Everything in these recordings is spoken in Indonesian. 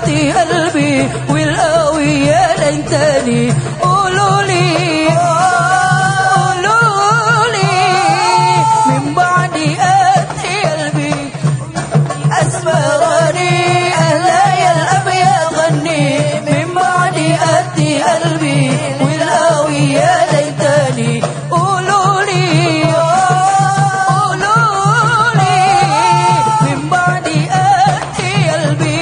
قلبي والقوي يا ليتني قولوا لي من بعد أتي قلبي أسمرني أهلا يا الأبيض غني من بعد أتي قلبي والقوي يا ليتني قولوا لي من بعد أتي قلبي.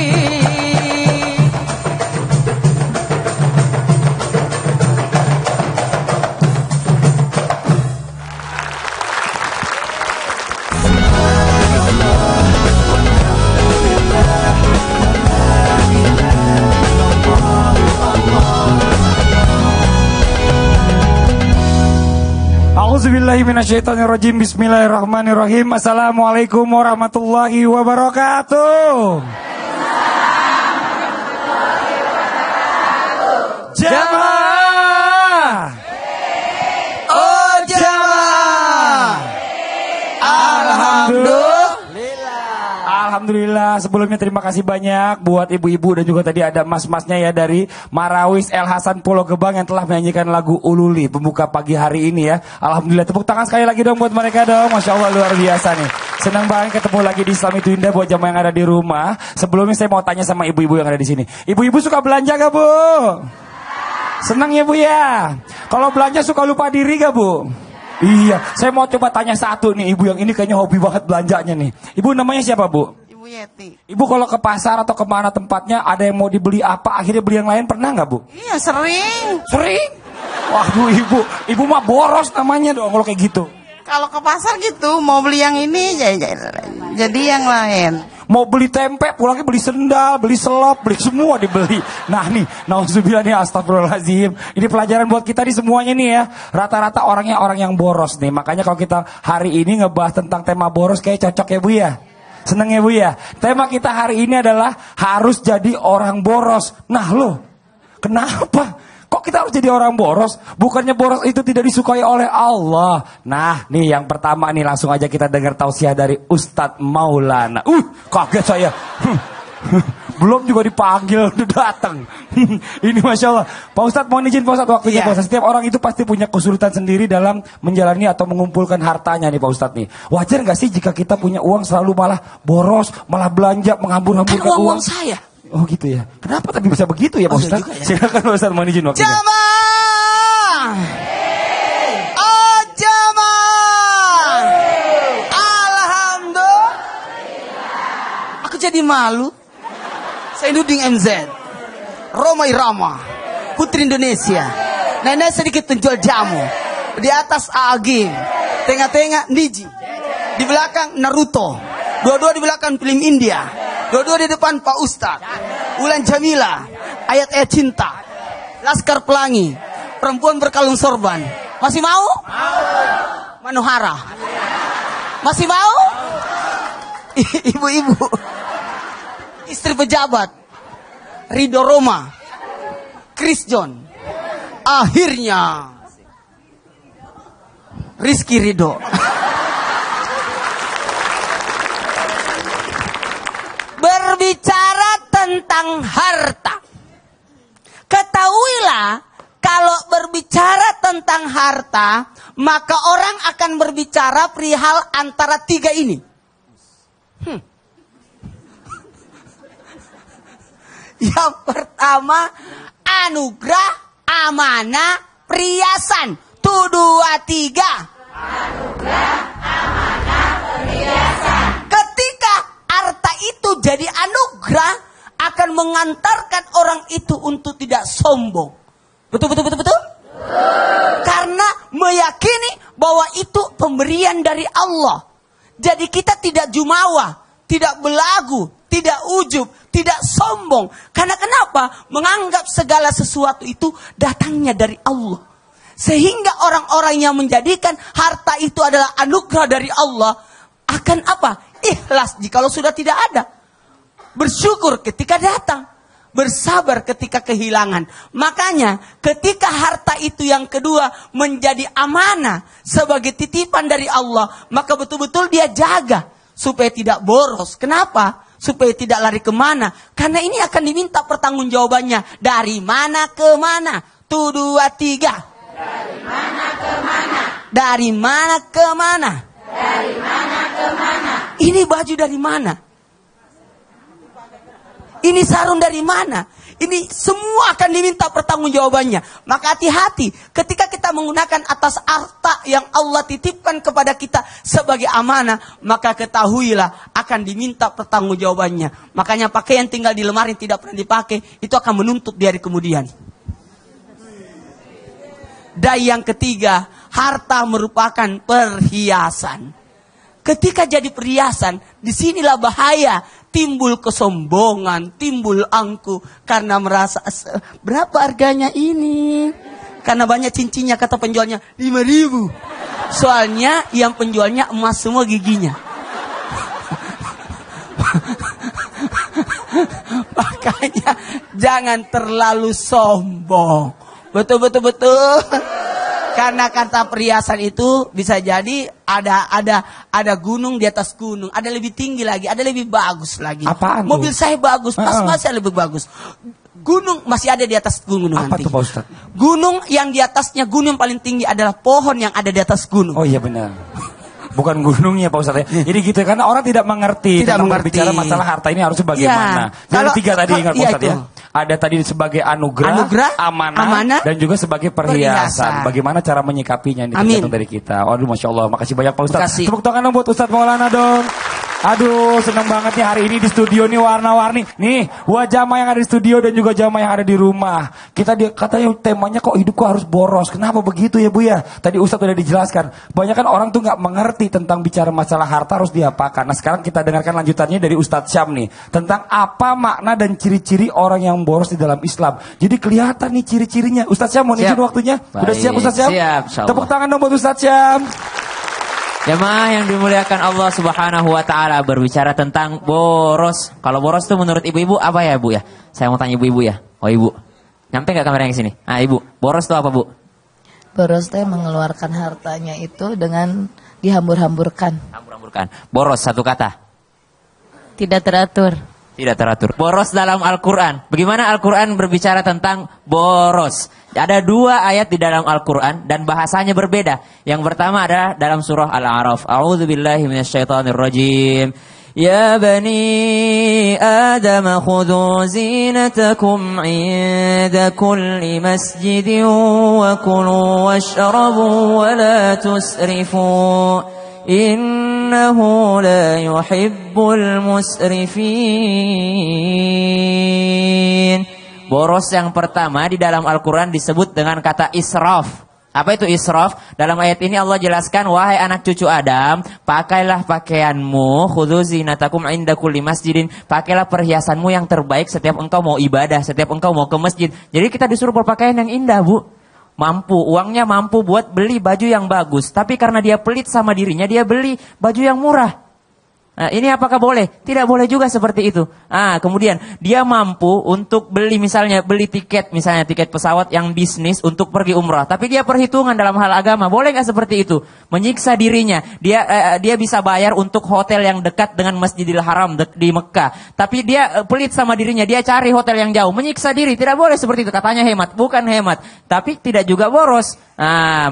A'udzubillahi minasyaitonirrajim. Bismillahirrahmanirrahim. Assalamualaikum warahmatullahi wabarakatuh. Jamaah. Oh jamaah. Alhamdulillah. Sebelumnya terima kasih banyak buat ibu-ibu dan juga tadi ada mas-masnya ya dari Marawis El Hasan Pulau Gebang yang telah menyanyikan lagu Ululi pembuka pagi hari ini ya. Alhamdulillah, tepuk tangan sekali lagi dong buat mereka dong. Masya Allah luar biasa nih. Senang banget ketemu lagi di Islam Itu Indah buat jamaah yang ada di rumah. Sebelumnya saya mau tanya sama ibu-ibu yang ada di sini. Ibu-ibu suka belanja gak Bu? Senang ya Bu ya? Kalau belanja suka lupa diri gak Bu? Iya, saya mau coba tanya satu nih, ibu yang ini kayaknya hobi banget belanjanya nih. Ibu namanya siapa Bu? Ibu Yeti. Ibu kalau ke pasar atau kemana tempatnya ada yang mau dibeli apa, akhirnya beli yang lain, pernah nggak Bu? Iya sering. Sering? Waduh ibu mah boros namanya dong kalau kayak gitu. Kalau ke pasar gitu mau beli yang ini jadi yang lain. Mau beli tempe, pulangnya beli sendal, beli selop, beli semua dibeli. Nah nih, nauzubillah nih, astagfirullahaladzim. Ini pelajaran buat kita nih semuanya nih ya. Rata-rata orangnya orang yang boros nih. Makanya kalau kita hari ini ngebahas tentang tema boros kayak cocok ya Bu ya. Seneng ya Bu ya. Tema kita hari ini adalah harus jadi orang boros. Nah loh, kenapa? Kok kita harus jadi orang boros? Bukannya boros itu tidak disukai oleh Allah. Nah, nih yang pertama nih langsung aja kita dengar tausiah dari Ustadz Maulana. Kaget saya. Belum juga dipanggil, udah datang. Ini Masya Allah. Pak Ustadz mohon izin Pak Ustadz waktunya Pak Ustadz. Setiap orang itu pasti punya kesulitan sendiri dalam menjalani atau mengumpulkan hartanya nih Pak Ustadz nih. Wajar gak sih jika kita punya uang selalu malah boros, malah belanja, menghambur-hamburkan uang? Saya. Oh gitu ya. Kenapa tapi bisa begitu ya Pak Ustadz? Ya? Silakan Pak Ustadz mohon izin waktunya. Jamaah. Oh jamaah. Alhamdulillah. Aku jadi malu. Zainuddin MZ, Roma Irama, Putri Indonesia. Nenek sedikit penjual jamu. Di atas Agim, tengah-tengah Niji, di belakang Naruto, dua-dua di belakang film India, dua-dua di depan Pak Ustadz, Ulan Jamila, ayat-ayat cinta, Laskar Pelangi, perempuan berkalung sorban. Masih mau? Manohara. Masih mau? Ibu-ibu, istri pejabat, Ridho Roma, Chris John, akhirnya Rizky Ridho. Berbicara tentang harta, ketahuilah kalau berbicara tentang harta, maka orang akan berbicara perihal antara tiga ini. Yang pertama, anugerah, amanah, perhiasan. Tuh 2, 3. Anugerah, amanah, perhiasan. Ketika harta itu jadi anugerah, akan mengantarkan orang itu untuk tidak sombong. Betul? Karena meyakini bahwa itu pemberian dari Allah. Jadi kita tidak jumawa, tidak belagu, tidak ujub, tidak sombong. Karena kenapa? Menganggap segala sesuatu itu datangnya dari Allah. Sehingga orang-orang yang menjadikan harta itu adalah anugerah dari Allah, akan apa? Ikhlas jikalau sudah tidak ada. Bersyukur ketika datang. Bersabar ketika kehilangan. Makanya ketika harta itu yang kedua menjadi amanah sebagai titipan dari Allah, maka betul-betul dia jaga supaya tidak boros. Kenapa? supaya tidak lari kemana. Karena ini akan diminta pertanggungjawabannya. Dari mana ke mana? 1, 2, 3. Dari mana ke mana? Dari mana ke mana? Dari mana ke mana? Ini baju dari mana? Ini sarung dari mana? Ini semua akan diminta pertanggungjawabannya. Maka hati-hati ketika kita menggunakan atas harta yang Allah titipkan kepada kita sebagai amanah, maka ketahuilah akan diminta pertanggungjawabannya. Makanya pakaian tinggal di lemari tidak pernah dipakai, itu akan menuntut di hari kemudian. Dan yang ketiga, harta merupakan perhiasan. Ketika jadi perhiasan, disinilah bahaya. Timbul kesombongan, timbul angku. Karena merasa, berapa harganya ini? Karena banyak cincinnya, kata penjualnya, 5.000. Soalnya yang penjualnya emas semua giginya. Makanya jangan terlalu sombong. Betul. Karena kata perhiasan itu bisa jadi ada gunung di atas gunung, ada lebih tinggi lagi, ada lebih bagus lagi. Apaan tuh? Mobil saya bagus, tas masih lebih bagus. Gunung masih ada di atas gunung. Apa nanti. tuh Pak Ustadz? Gunung yang di atasnya, gunung yang paling tinggi adalah pohon yang ada di atas gunung. Oh iya benar. Bukan gunungnya Pak Ustadz ya. Jadi gitu, karena orang tidak mengerti tentang berbicara masalah harta ini harus bagaimana. Kalau 3 tadi ingat Pak Ustadz ya. Ada tadi sebagai anugerah, amanah, dan juga sebagai perhiasan. Bagaimana cara menyikapinya ini tergantung dari kita. Aduh, Masya Allah. Makasih banyak Pak Ustadz. Tepuk tangan dong buat Ustadz Maulana dong. Aduh, senang banget nih hari ini di studio nih warna-warni. Nih, buat jamaah yang ada di studio dan juga jamaah yang ada di rumah. Katanya temanya kok hidupku harus boros. Kenapa begitu ya Bu ya? Tadi Ustadz udah dijelaskan. Banyak kan orang tuh nggak mengerti tentang bicara masalah harta harus diapakan. Nah, sekarang kita dengarkan lanjutannya dari Ustadz Syam nih. Tentang apa makna dan ciri-ciri orang yang boros di dalam Islam. Jadi kelihatan nih ciri-cirinya. Ustadz Syam, mohon izin waktunya. Udah siap Ustadz Syam? Siap. Tepuk tangan dong buat Ustadz Syam. Jemaah yang dimuliakan Allah Subhanahu wa taala, berbicara tentang boros. Kalau boros itu menurut ibu-ibu apa ya, Bu ya? Saya mau tanya ibu-ibu ya. Oh, Ibu. Nyampe enggak kameranya ke sini? Ah, Ibu. Boros itu apa, Bu? Boros itu mengeluarkan hartanya itu dengan dihambur-hamburkan. Hambur-hamburkan. Boros satu kata. Tidak teratur. Tidak teratur. Boros dalam Al-Quran. Bagaimana Al-Quran berbicara tentang boros? Ada 2 ayat di dalam Al-Quran dan bahasanya berbeda. Yang pertama adalah dalam surah Al-A'raf. A'udzubillahi minasyaitonirrajim. Ya bani Adam khudhu zinatakum 'inda kulli masjidin wa kulu washrabu wa la tusrifu. Innahu la yuhibbul musrifin. Boros yang pertama di dalam Al-Quran disebut dengan kata israf. Apa itu israf? Dalam ayat ini Allah jelaskan, wahai anak cucu Adam, pakailah pakaianmu, khudhu zinatakum inda kulli masjidin. Pakailah perhiasanmu yang terbaik setiap engkau mau ibadah, setiap engkau mau ke masjid. Jadi kita disuruh berpakaian yang indah, Bu. Uangnya mampu buat beli baju yang bagus. Tapi karena dia pelit sama dirinya, dia beli baju yang murah. Nah, ini apakah boleh? Tidak boleh juga seperti itu. Kemudian dia mampu untuk beli tiket, misalnya tiket pesawat yang bisnis untuk pergi umrah. Tapi dia perhitungan dalam hal agama. Boleh nggak seperti itu? Menyiksa dirinya. Dia bisa bayar untuk hotel yang dekat dengan Masjidil Haram di Mekah. Tapi dia pelit sama dirinya. Dia cari hotel yang jauh. Menyiksa diri. Tidak boleh seperti itu. Katanya hemat. Bukan hemat. Tapi tidak juga boros.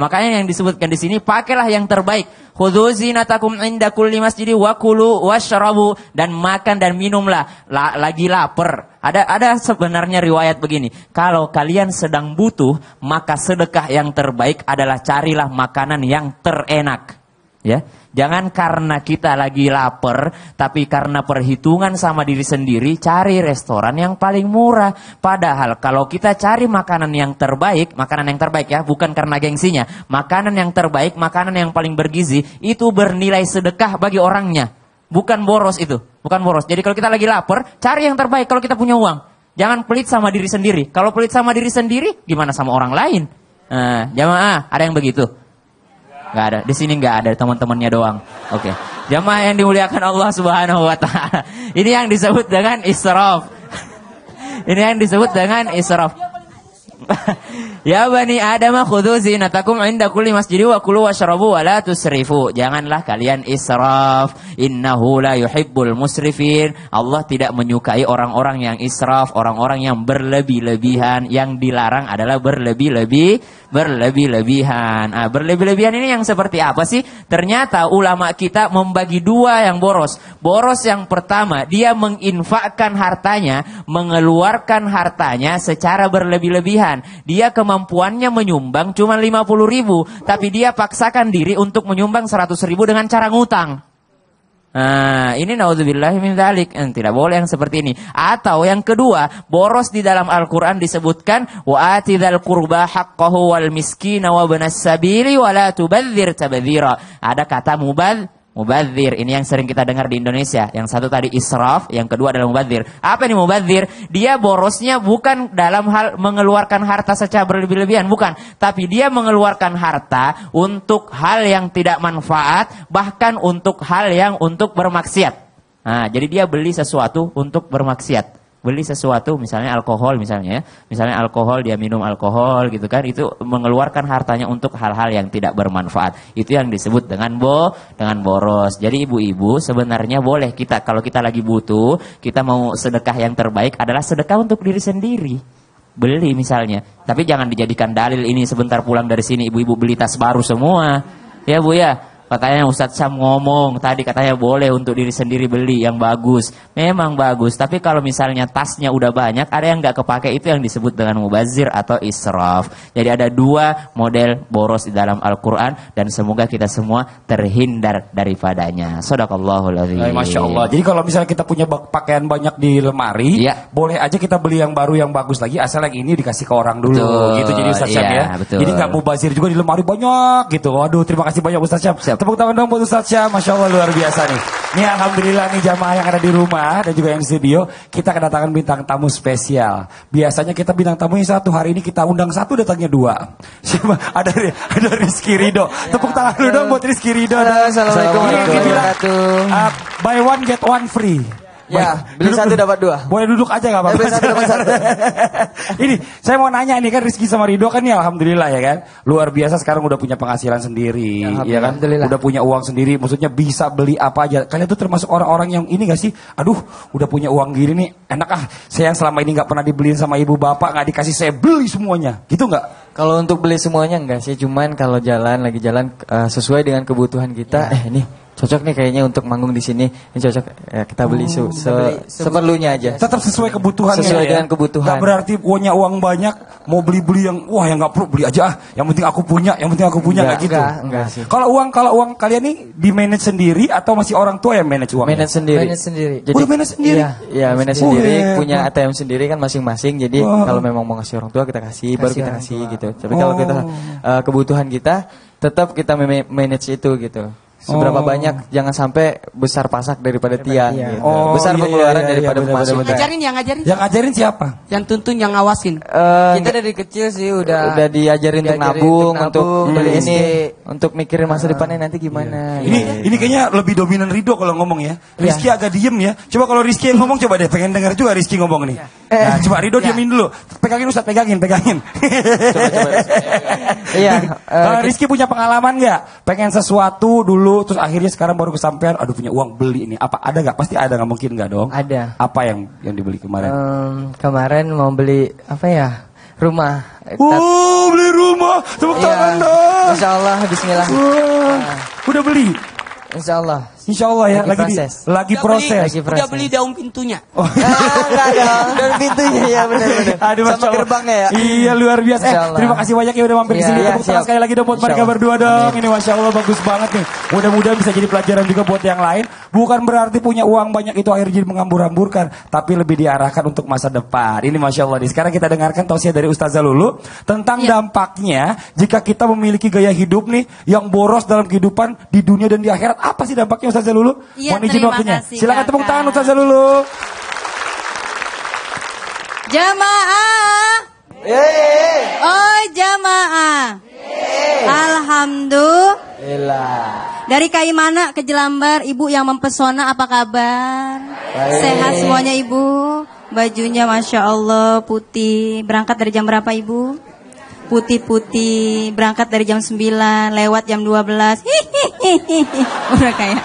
Makanya yang disebutkan di sini, pakailah yang terbaik. Khudhu zinatakum inda kulli masjidi wa kulu washrabu, dan makan dan minumlah lagi lapar. Ada sebenarnya riwayat begini, kalau kalian sedang butuh, maka sedekah yang terbaik adalah carilah makanan yang terenak. Ya, jangan karena kita lagi lapar, tapi karena perhitungan sama diri sendiri, cari restoran yang paling murah. Padahal kalau kita cari makanan yang terbaik ya, bukan karena gengsinya, makanan yang terbaik, makanan yang paling bergizi, itu bernilai sedekah bagi orangnya. Bukan boros itu, bukan boros. Jadi kalau kita lagi lapar, cari yang terbaik kalau kita punya uang. Jangan pelit sama diri sendiri. Kalau pelit sama diri sendiri, gimana sama orang lain? Jamaah, ada yang begitu? Nggak ada, di sini nggak ada, teman-temannya doang. Oke. Jamaah yang dimuliakan Allah Subhanahu wa taala. Ini yang disebut dengan israf. Ini yang disebut dengan israf. Ya bani Adam khudhu zinatakum inda kulli masjid wa kulu washrabu wa la tusrifu. Janganlah kalian israf. Innahu la yuhibbul musrifin. Allah tidak menyukai orang-orang yang israf, orang-orang yang berlebih-lebihan. Yang dilarang adalah berlebih-lebihan. Berlebih-lebihan ini yang seperti apa sih? Ternyata ulama kita membagi dua yang boros. Boros yang pertama, dia menginfakkan hartanya, mengeluarkan hartanya secara berlebih-lebihan. Dia kemampuannya menyumbang cuma 50.000, tapi dia paksakan diri untuk menyumbang 100.000 dengan cara ngutang. Nah, ini naudzubillahi min dzalik. Tidak boleh yang seperti ini. Atau yang kedua, boros di dalam Al-Qur'an disebutkan wa atidzal qurba haqqahu wal miskina wa ibnas sabili wa la tubadzir tabdzira. Ada kata mubadzir, ini yang sering kita dengar di Indonesia. Yang satu tadi israf, yang kedua adalah mubadzir. Apa ini mubadzir? Dia borosnya bukan dalam hal mengeluarkan harta secara berlebih-lebihan, bukan. Tapi dia mengeluarkan harta untuk hal yang tidak manfaat, bahkan untuk hal yang untuk bermaksiat. Nah, jadi dia beli sesuatu untuk bermaksiat. Beli sesuatu misalnya alkohol misalnya ya. Misalnya alkohol, dia minum alkohol gitu kan, itu mengeluarkan hartanya untuk hal-hal yang tidak bermanfaat. Itu yang disebut dengan boros. Jadi ibu-ibu sebenarnya boleh kita kalau kita lagi butuh, kita mau sedekah yang terbaik adalah sedekah untuk diri sendiri. Beli misalnya. Tapi jangan dijadikan dalil ini sebentar pulang dari sini ibu-ibu beli tas baru semua. Ya Bu ya. Katanya Ustadz Syam ngomong tadi katanya boleh untuk diri sendiri beli yang bagus. Memang bagus, tapi kalau misalnya tasnya udah banyak, ada yang nggak kepake, itu yang disebut dengan mubazir atau israf. Jadi ada dua model boros di dalam Al-Quran dan semoga kita semua terhindar daripadanya. Shadaqallahul adzim. Masya Allah. Jadi kalau misalnya kita punya pakaian banyak di lemari, ya, boleh aja kita beli yang baru yang bagus lagi, asal yang ini dikasih ke orang dulu. Betul. Gitu jadi Ustadz Syam ya. Betul. Jadi nggak mubazir juga di lemari banyak gitu. Waduh, terima kasih banyak Ustadz Syam. Tepuk tangan dong buat Ustadz Syam, Masya Allah luar biasa nih. Nih alhamdulillah nih jamaah yang ada di rumah dan juga yang di studio, kita kedatangan bintang tamu spesial. Biasanya kita bintang tamunya satu, hari ini kita undang satu, datangnya dua. Siapa? Ada Rizky Ridho. Tepuk tangan dulu dong buat Rizky Ridho. Assalamualaikum warahmatullahi wabarakatuh. Buy one get one free. Ya, beli satu dapat dua. Boleh duduk aja gak apa-apa. Beli satu dapat satu. Ini, saya mau nanya nih kan Rizky sama Ridho kan ya alhamdulillah ya kan. Luar biasa sekarang udah punya penghasilan sendiri. Ya kan. Udah punya uang sendiri. Maksudnya bisa beli apa aja. Kalian tuh termasuk orang-orang yang ini gak sih? Aduh, udah punya uang gini nih. Enak saya yang selama ini gak pernah dibeliin sama ibu bapak. Gak dikasih, saya beli semuanya. Gitu gak? Kalau untuk beli semuanya enggak sih. Cuman kalau lagi jalan sesuai dengan kebutuhan kita. Ini cocok nih kayaknya untuk manggung di sini. Ini cocok ya, kita beli seperlunya aja. Tetap sesuai kebutuhannya. Sesuai ya? dengan kebutuhan. Gak berarti punya uang banyak mau beli-beli yang wah yang nggak perlu beli aja. Yang penting aku punya, nggak gitu. Enggak sih. Kalau uang kalian nih di manage sendiri atau masih orang tua yang manage uangnya? Manage sendiri. Jadi udah manage sendiri. Iya, manage sendiri. Punya ATM sendiri kan masing-masing. Jadi kalau memang mau ngasih orang tua kita kasih, baru kita kasih gitu. Tapi kalau kita kebutuhan kita tetap kita manage itu gitu. Seberapa banyak, jangan sampai besar pasak daripada tiang gitu. Besar pengeluaran daripada pemasukan. Yang ngajarin Yang ngajarin siapa? Yang tuntun, yang ngawasin. Kita dari kecil sih udah diajarin untuk nabung, untuk beli ini, untuk mikirin masa depannya nanti gimana. Ini kayaknya lebih dominan Ridho kalau ngomong ya. Rizky agak diem ya. Coba kalau Rizky yang ngomong, coba deh pengen dengar juga Rizky ngomong nih. Nah, coba Ridho diamin dulu. Pegangin Ustaz, pegangin. Coba. Iya. Rizky punya pengalaman nggak? Pengen sesuatu dulu, terus akhirnya sekarang baru kesampaian. Aduh punya uang beli ini. Apa ada nggak? Pasti ada, nggak mungkin nggak dong? Ada. Apa yang dibeli kemarin? Kemarin mau beli apa ya? Rumah. Beli rumah. Tepuk tangan dong. Insya Allah, Bismillah. Udah beli. Insya Allah. Insya Allah ya, lagi proses. Udah beli daun pintunya. Enggak dong, daun pintunya ya benar. Aduh, sama gerbangnya ya. Iya luar biasa. Terima kasih banyak ya udah mampir di sini. Tepuk tangan sekali lagi dong buat mereka berdua dong. Ini Masya Allah bagus banget nih. Mudah-mudahan bisa jadi pelajaran juga buat yang lain. Bukan berarti punya uang banyak itu akhirnya jadi menghambur-hamburkan, tapi lebih diarahkan untuk masa depan. Ini Masya Allah nih. Sekarang kita dengarkan tausiah dari Ustazah Lulu tentang dampaknya jika kita memiliki gaya hidup nih yang boros dalam kehidupan di dunia dan di akhirat. Apa sih dampaknya Ustazah Lulu? Iya, mohon izin waktunya. kasih, silakan tepuk tangan Ustazah Lulu. Jamaah. Oh jamaah. Alhamdulillah. Dari Kaimana ke Jelambar, ibu yang mempesona, apa kabar? Sehat semuanya ibu. Bajunya Masya Allah putih. Berangkat dari jam berapa Ibu? Putih-putih. Berangkat dari jam 9, lewat jam 12. Hihihi. Udah kayak.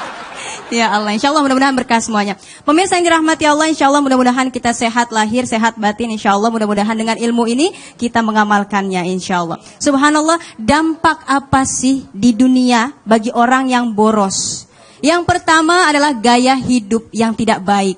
Ya Allah, insya Allah mudah-mudahan berkah semuanya. Pemirsa yang dirahmati Allah, insya Allah mudah-mudahan kita sehat lahir, sehat batin. Insya Allah mudah-mudahan dengan ilmu ini kita mengamalkannya insya Allah. Subhanallah, dampak apa sih di dunia bagi orang yang boros? Yang pertama adalah gaya hidup yang tidak baik.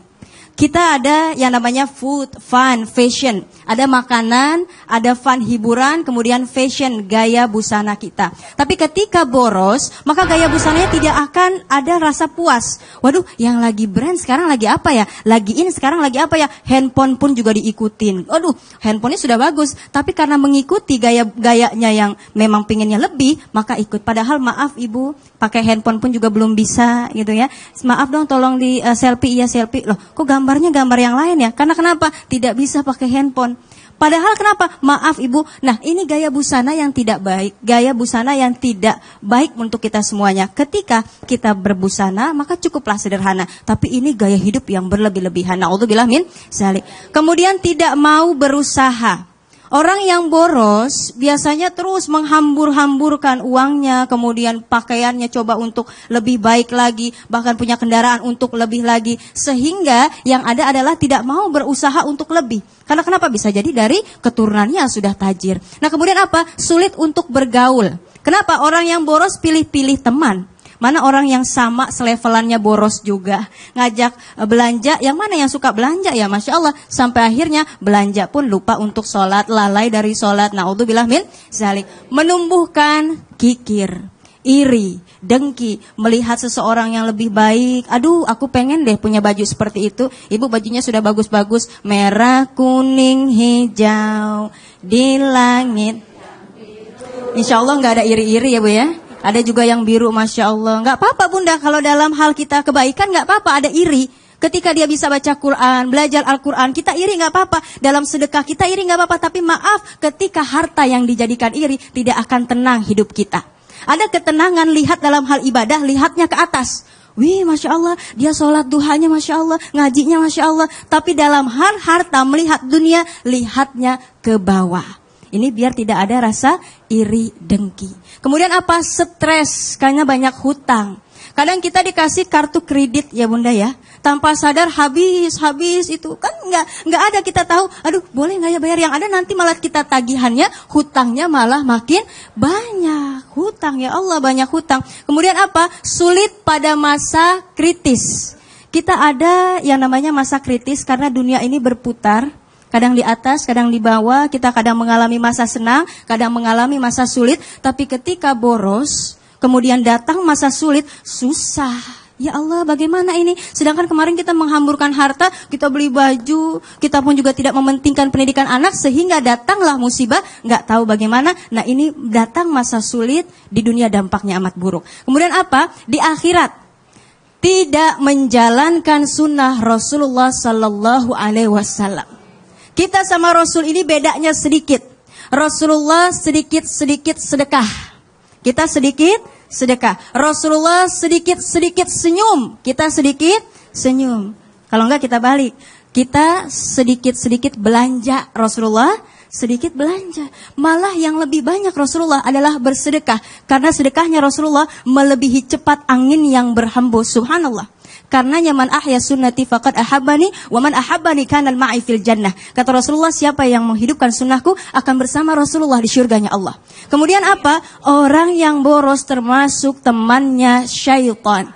Kita ada yang namanya food, fun, fashion. Ada makanan, ada fun, hiburan, kemudian fashion, gaya busana kita. Tapi ketika boros, maka gaya busananya tidak akan ada rasa puas. Waduh, yang lagi brand sekarang lagi apa ya? Lagi in sekarang lagi apa ya? Handphone pun juga diikutin. Waduh, handphonenya sudah bagus. Tapi karena mengikuti gaya-gayanya yang memang pinginnya lebih, maka ikut. Padahal maaf Ibu, pakai handphone pun juga belum bisa gitu ya. Maaf dong tolong di selfie, iya selfie. Loh, kok gambarnya gambar yang lain ya? Karena kenapa? Tidak bisa pakai handphone. Padahal kenapa? Maaf Ibu. Nah, ini gaya busana yang tidak baik. Gaya busana yang tidak baik untuk kita semuanya. Ketika kita berbusana, maka cukuplah sederhana. Tapi ini gaya hidup yang berlebih-lebihan. Na'udzubillah min dzalik. Kemudian tidak mau berusaha. Orang yang boros biasanya terus menghambur-hamburkan uangnya, kemudian pakaiannya coba untuk lebih baik lagi, bahkan punya kendaraan untuk lebih lagi. Sehingga yang ada adalah tidak mau berusaha untuk lebih. Karena kenapa? Bisa jadi dari keturunannya yang sudah tajir. Nah kemudian apa? Sulit untuk bergaul. Kenapa? Orang yang boros pilih-pilih teman. Mana orang yang sama selevelannya boros juga. Ngajak belanja, yang mana yang suka belanja ya Masya Allah. Sampai akhirnya belanja pun lupa untuk sholat, lalai dari sholat. Na'udzubillah min dzalik. Menumbuhkan kikir, iri, dengki, melihat seseorang yang lebih baik. Aduh, aku pengen deh punya baju seperti itu. Ibu bajunya sudah bagus-bagus, merah, kuning, hijau, di langit. Insya Allah nggak ada iri-iri ya Bu ya. Ada juga yang biru, Masya Allah. Nggak apa-apa Bunda, kalau dalam hal kita kebaikan nggak apa-apa, ada iri. Ketika dia bisa baca Quran, belajar Al-Quran, kita iri nggak apa-apa. Dalam sedekah kita iri nggak apa-apa. Tapi maaf, ketika harta yang dijadikan iri, tidak akan tenang hidup kita. Ada ketenangan, lihat dalam hal ibadah, lihatnya ke atas. Wih, Masya Allah, dia sholat duhanya Masya Allah, ngajinya Masya Allah. Tapi dalam hal harta, melihat dunia, lihatnya ke bawah. Ini biar tidak ada rasa iri dengki. Kemudian apa? Stres karena banyak hutang. Kadang kita dikasih kartu kredit ya Bunda ya, tanpa sadar habis itu kan nggak ada kita tahu. Aduh, boleh nggak ya bayar? Yang ada nanti malah kita tagihannya, hutangnya malah makin banyak. Hutang ya Allah, banyak hutang. Kemudian apa? Sulit pada masa kritis. Kita ada yang namanya masa kritis karena dunia ini berputar. Kadang di atas, kadang di bawah, kita kadang mengalami masa senang, kadang mengalami masa sulit. Tapi ketika boros, kemudian datang masa sulit, susah. Ya Allah, bagaimana ini? Sedangkan kemarin kita menghamburkan harta, kita beli baju, kita pun juga tidak mementingkan pendidikan anak, sehingga datanglah musibah, nggak tahu bagaimana. Nah ini datang masa sulit, di dunia dampaknya amat buruk. Kemudian apa? Di akhirat, tidak menjalankan sunnah Rasulullah Sallallahu Alaihi Wasallam. Kita sama Rasul ini bedanya sedikit. Rasulullah sedikit-sedikit sedekah. Kita sedikit sedekah. Rasulullah sedikit-sedikit senyum. Kita sedikit senyum. Kalau enggak kita balik. Kita sedikit-sedikit belanja. Rasulullah sedikit belanja. Malah yang lebih banyak Rasulullah adalah bersedekah. Karena sedekahnya Rasulullah melebihi cepat angin yang berhembus. Subhanallah. Karena man ahya sunnati faqad ahabbani wa man ahabbani kana ma'i fil jannah. Kata Rasulullah, siapa yang menghidupkan sunnahku akan bersama Rasulullah di syurganya Allah. Kemudian apa? Orang yang boros termasuk temannya syaitan.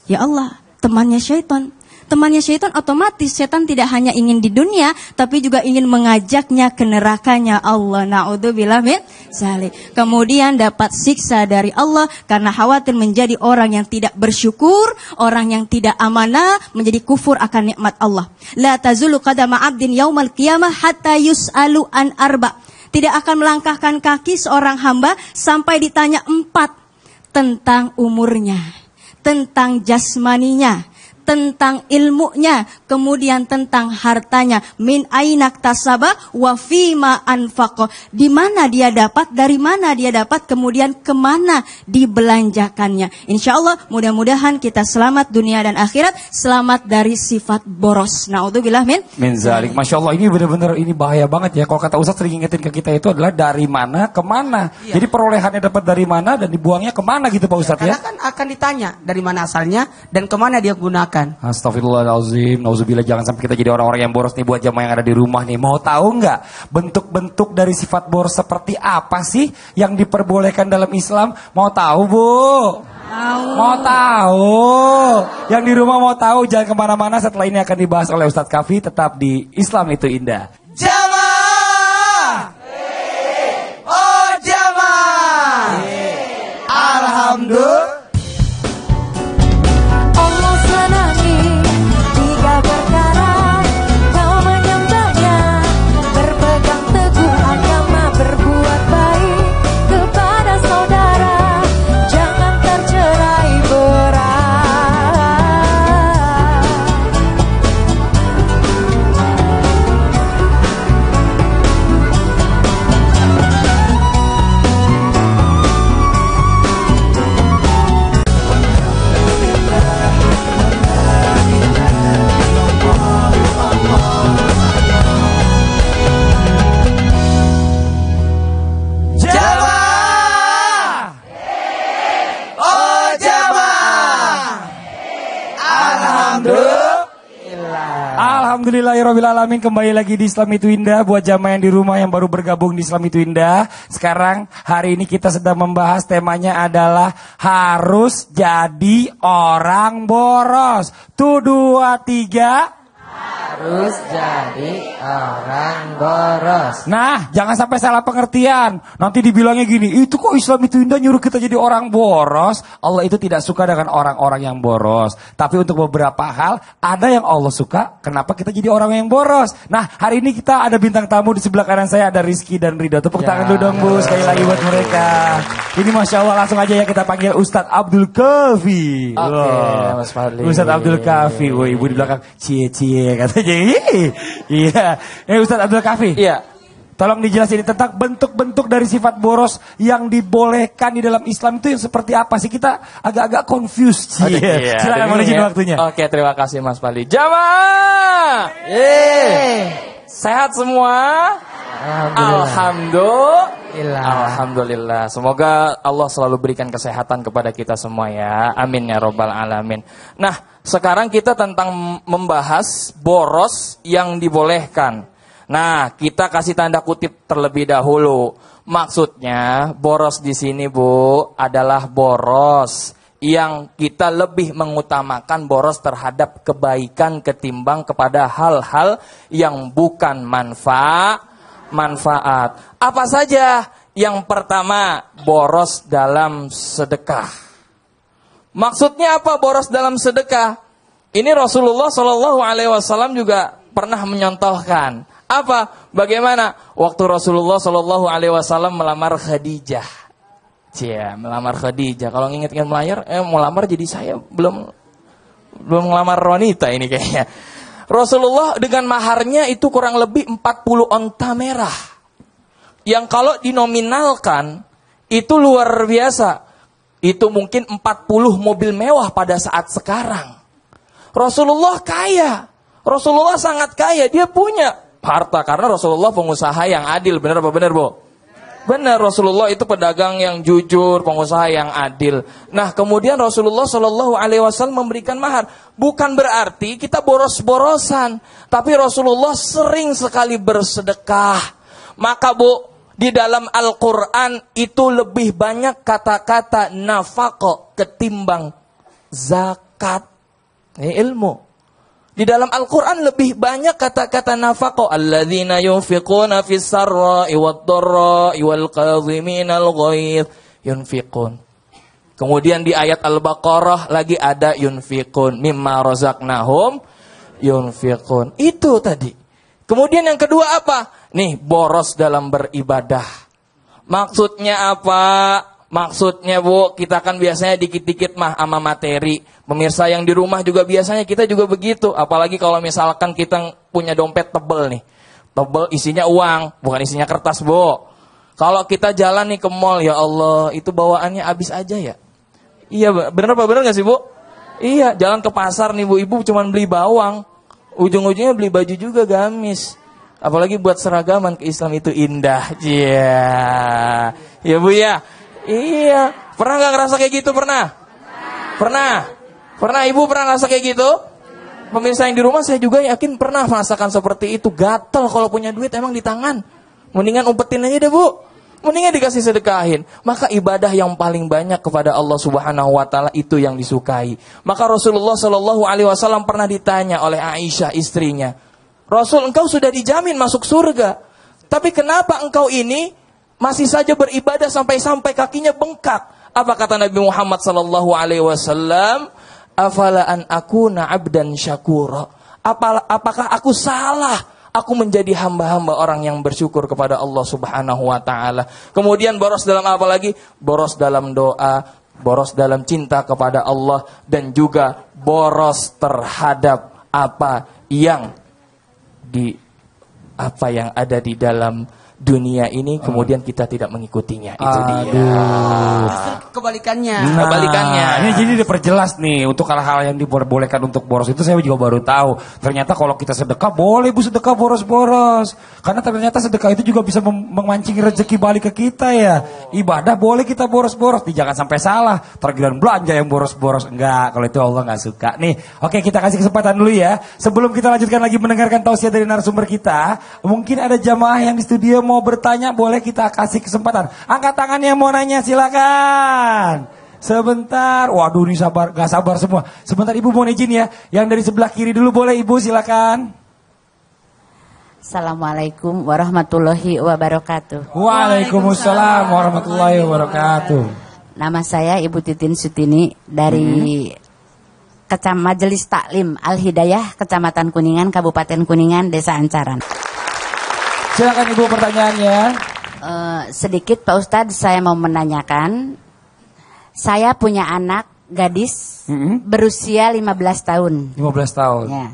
Ya Allah, temannya syaitan. Temannya syaitan, otomatis setan tidak hanya ingin di dunia, tapi juga ingin mengajaknya ke nerakanya Allah. Na'udzubillah min dzalik. Kemudian dapat siksa dari Allah karena khawatir menjadi orang yang tidak bersyukur, orang yang tidak amanah, menjadi kufur akan nikmat Allah. La tazulu qadama 'abdin yaumal qiyamah hatta yus'alu an arba. Tidak akan melangkahkan kaki seorang hamba sampai ditanya 4 tentang umurnya, tentang jasmaninya, tentang ilmunya, kemudian tentang hartanya. Min ainak tasaba wa fima anfaqo. Di mana dia dapat, dari mana dia dapat, kemudian kemana dibelanjakannya. Insya Allah mudah-mudahan kita selamat dunia dan akhirat, selamat dari sifat boros. Naudzubillah min zalik. Masya Allah, ini benar-benar ini bahaya banget ya. Kalau kata Ustaz sering ingetin ke kita itu adalah dari mana kemana. Jadi perolehannya dapat dari mana dan dibuangnya kemana gitu Pak Ustaz ya. Karena kan akan ditanya dari mana asalnya dan kemana dia gunakan. Astagfirullahaladzim, nauzubillah, jangan sampai kita jadi orang-orang yang boros nih buat jamaah yang ada di rumah nih. Mau tahu nggak bentuk-bentuk dari sifat boros seperti apa sih yang diperbolehkan dalam Islam? Mau tahu Bu? Mau tahu? Yang di rumah mau tahu, jangan kemana-mana. Setelah ini akan dibahas oleh Ustadz Kafi. Tetap di Islam Itu Indah. Jamaah, oh jamaah, alhamdulillah. Allah senangi tiga perkara, kau menyembahnya, berpegang teguh agama, berbuat baik kepada saudara, jangan tercerai berai. Jamaah, oh jamaah, alhamdulillah. Alhamdulillahirrahmanirrahim. Kembali lagi di Islam Itu Indah. Buat jamaah yang di rumah yang baru bergabung di Islam Itu Indah, sekarang hari ini kita sedang membahas, temanya adalah harus jadi orang boros. Tuh 2, 3. Harus jadi orang boros. Nah, jangan sampai salah pengertian. Nanti dibilangnya gini, itu kok Islam Itu Indah nyuruh kita jadi orang boros. Allah itu tidak suka dengan orang-orang yang boros. Tapi untuk beberapa hal, ada yang Allah suka. Kenapa kita jadi orang yang boros? Nah, hari ini kita ada bintang tamu. Di sebelah kanan saya ada Rizky dan Ridho. Tepuk tangan dulu dong Bu, sekali lagi buat mereka. Ini Masya Allah, langsung aja ya kita panggil Ustadz Abdul Kafi. Oke, Mas Fadli. Ustadz Abdul Kafi. Wah, ibu di belakang cie-cie katanya. Iya. Ustadz Abdul Kafi. Iya. Tolong dijelasin tentang bentuk-bentuk dari sifat boros yang dibolehkan di dalam Islam itu yang seperti apa sih? Kita agak-agak confused. Iya. Silakan boleh izin waktunya. Oke, terima kasih Mas Fadli. Jamaah. Sehat semua? Alhamdulillah. Semoga Allah selalu berikan kesehatan kepada kita semua ya. Amin ya robbal alamin. Nah, sekarang kita tentang membahas boros yang dibolehkan. Nah, kita kasih tanda kutip terlebih dahulu. Maksudnya boros di sini Bu adalah boros yang kita lebih mengutamakan boros terhadap kebaikan ketimbang kepada hal-hal yang bukan manfaat. Apa saja? Yang pertama, boros dalam sedekah. Maksudnya apa boros dalam sedekah? Ini Rasulullah SAW juga pernah menyontohkan. Apa? Bagaimana? Waktu Rasulullah SAW melamar Khadijah. Melamar Khadijah. Kalau nginget-inget melamar jadi saya belum ngelamar wanita ini kayaknya. Rasulullah dengan maharnya itu kurang lebih 40 onta merah. Yang kalau dinominalkan itu luar biasa. Itu mungkin 40 mobil mewah pada saat sekarang. Rasulullah kaya. Rasulullah sangat kaya. Dia punya harta karena Rasulullah pengusaha yang adil. Benar apa benar Bu? Benar, Rasulullah itu pedagang yang jujur, pengusaha yang adil. Nah, kemudian Rasulullah SAW memberikan mahar. Bukan berarti kita boros-borosan, tapi Rasulullah sering sekali bersedekah. Maka Bu, di dalam Al-Quran itu lebih banyak kata-kata nafaqah ketimbang zakat. Ini ilmu. Di dalam Al-Quran lebih banyak kata-kata nafaqah. Alladzina yunfiquna fis sarra'i wad-dharra'i wal kadhiminal ghaidh. Yunfiqun. Kemudian di ayat Al-Baqarah lagi ada yunfiqun. Mimma razaqnahum yunfiqun. Itu tadi. Kemudian yang kedua apa? Nih, boros dalam beribadah. Maksudnya apa? Maksudnya Bu, kita kan biasanya dikit-dikit mah sama materi. Pemirsa yang di rumah juga biasanya kita juga begitu. Apalagi kalau misalkan kita punya dompet tebel nih. Tebel isinya uang, bukan isinya kertas Bu. Kalau kita jalan nih ke mall, ya Allah, itu bawaannya habis aja ya. Iya, bener apa bener gak sih Bu? Iya, jalan ke pasar nih Bu, ibu cuma beli bawang. Ujung-ujungnya beli baju juga gamis. Apalagi buat seragaman ke Islam itu indah. Iya. Ya Bu ya. Iya, pernah gak ngerasa kayak gitu? Pernah? Pernah Ibu pernah ngerasa kayak gitu? Pemirsa yang di rumah saya juga yakin pernah merasakan seperti itu. Gatel kalau punya duit emang di tangan. Mendingan umpetin aja deh Bu. Mendingan dikasih sedekahin. Maka ibadah yang paling banyak kepada Allah Subhanahu wa taala itu yang disukai. Maka Rasulullah Shallallahu alaihi wasallam pernah ditanya oleh Aisyah istrinya, "Rasul, engkau sudah dijamin masuk surga. Tapi kenapa engkau ini masih saja beribadah sampai kakinya bengkak?" Apa kata Nabi Muhammad sallallahu alaihi wasallam? "Afala an akuna 'abdan syakura." Apakah aku salah? Aku menjadi hamba-hamba orang yang bersyukur kepada Allah Subhanahu wa taala. Kemudian boros dalam apa lagi? Boros dalam doa, boros dalam cinta kepada Allah, dan juga boros terhadap apa yang ada di dalam dunia ini, kemudian kita tidak mengikutinya. Itu dia. Kebalikannya. Kebalikannya. Ini jadi diperjelas nih untuk hal-hal yang diperbolehkan untuk boros itu, saya juga baru tahu. Ternyata kalau kita sedekah boleh Bu, sedekah boros-boros. Karena ternyata sedekah itu juga bisa memancing rezeki balik ke kita ya. Ibadah boleh kita boros-boros, jangan sampai salah. Tergiran belanja yang boros-boros, enggak. Kalau itu Allah enggak suka. Nih, oke, kita kasih kesempatan dulu ya. Sebelum kita lanjutkan lagi mendengarkan tausiah dari narasumber kita, mungkin ada jamaah yang di studio mau bertanya, boleh kita kasih kesempatan. Angkat tangan yang mau nanya, silakan. Sebentar. Waduh, ini gak sabar semua. Sebentar, Ibu mohon izin ya. Yang dari sebelah kiri dulu boleh Ibu, silakan. Assalamualaikum warahmatullahi wabarakatuh. Waalaikumsalam warahmatullahi wabarakatuh. Nama saya Ibu Titin Sutini dari Majelis Taklim Al-Hidayah, Kecamatan Kuningan, Kabupaten Kuningan, Desa Ancaran. Silakan Ibu pertanyaannya. Sedikit Pak Ustadz, saya mau menanyakan. Saya punya anak gadis berusia 15 tahun. 15 tahun. Ya.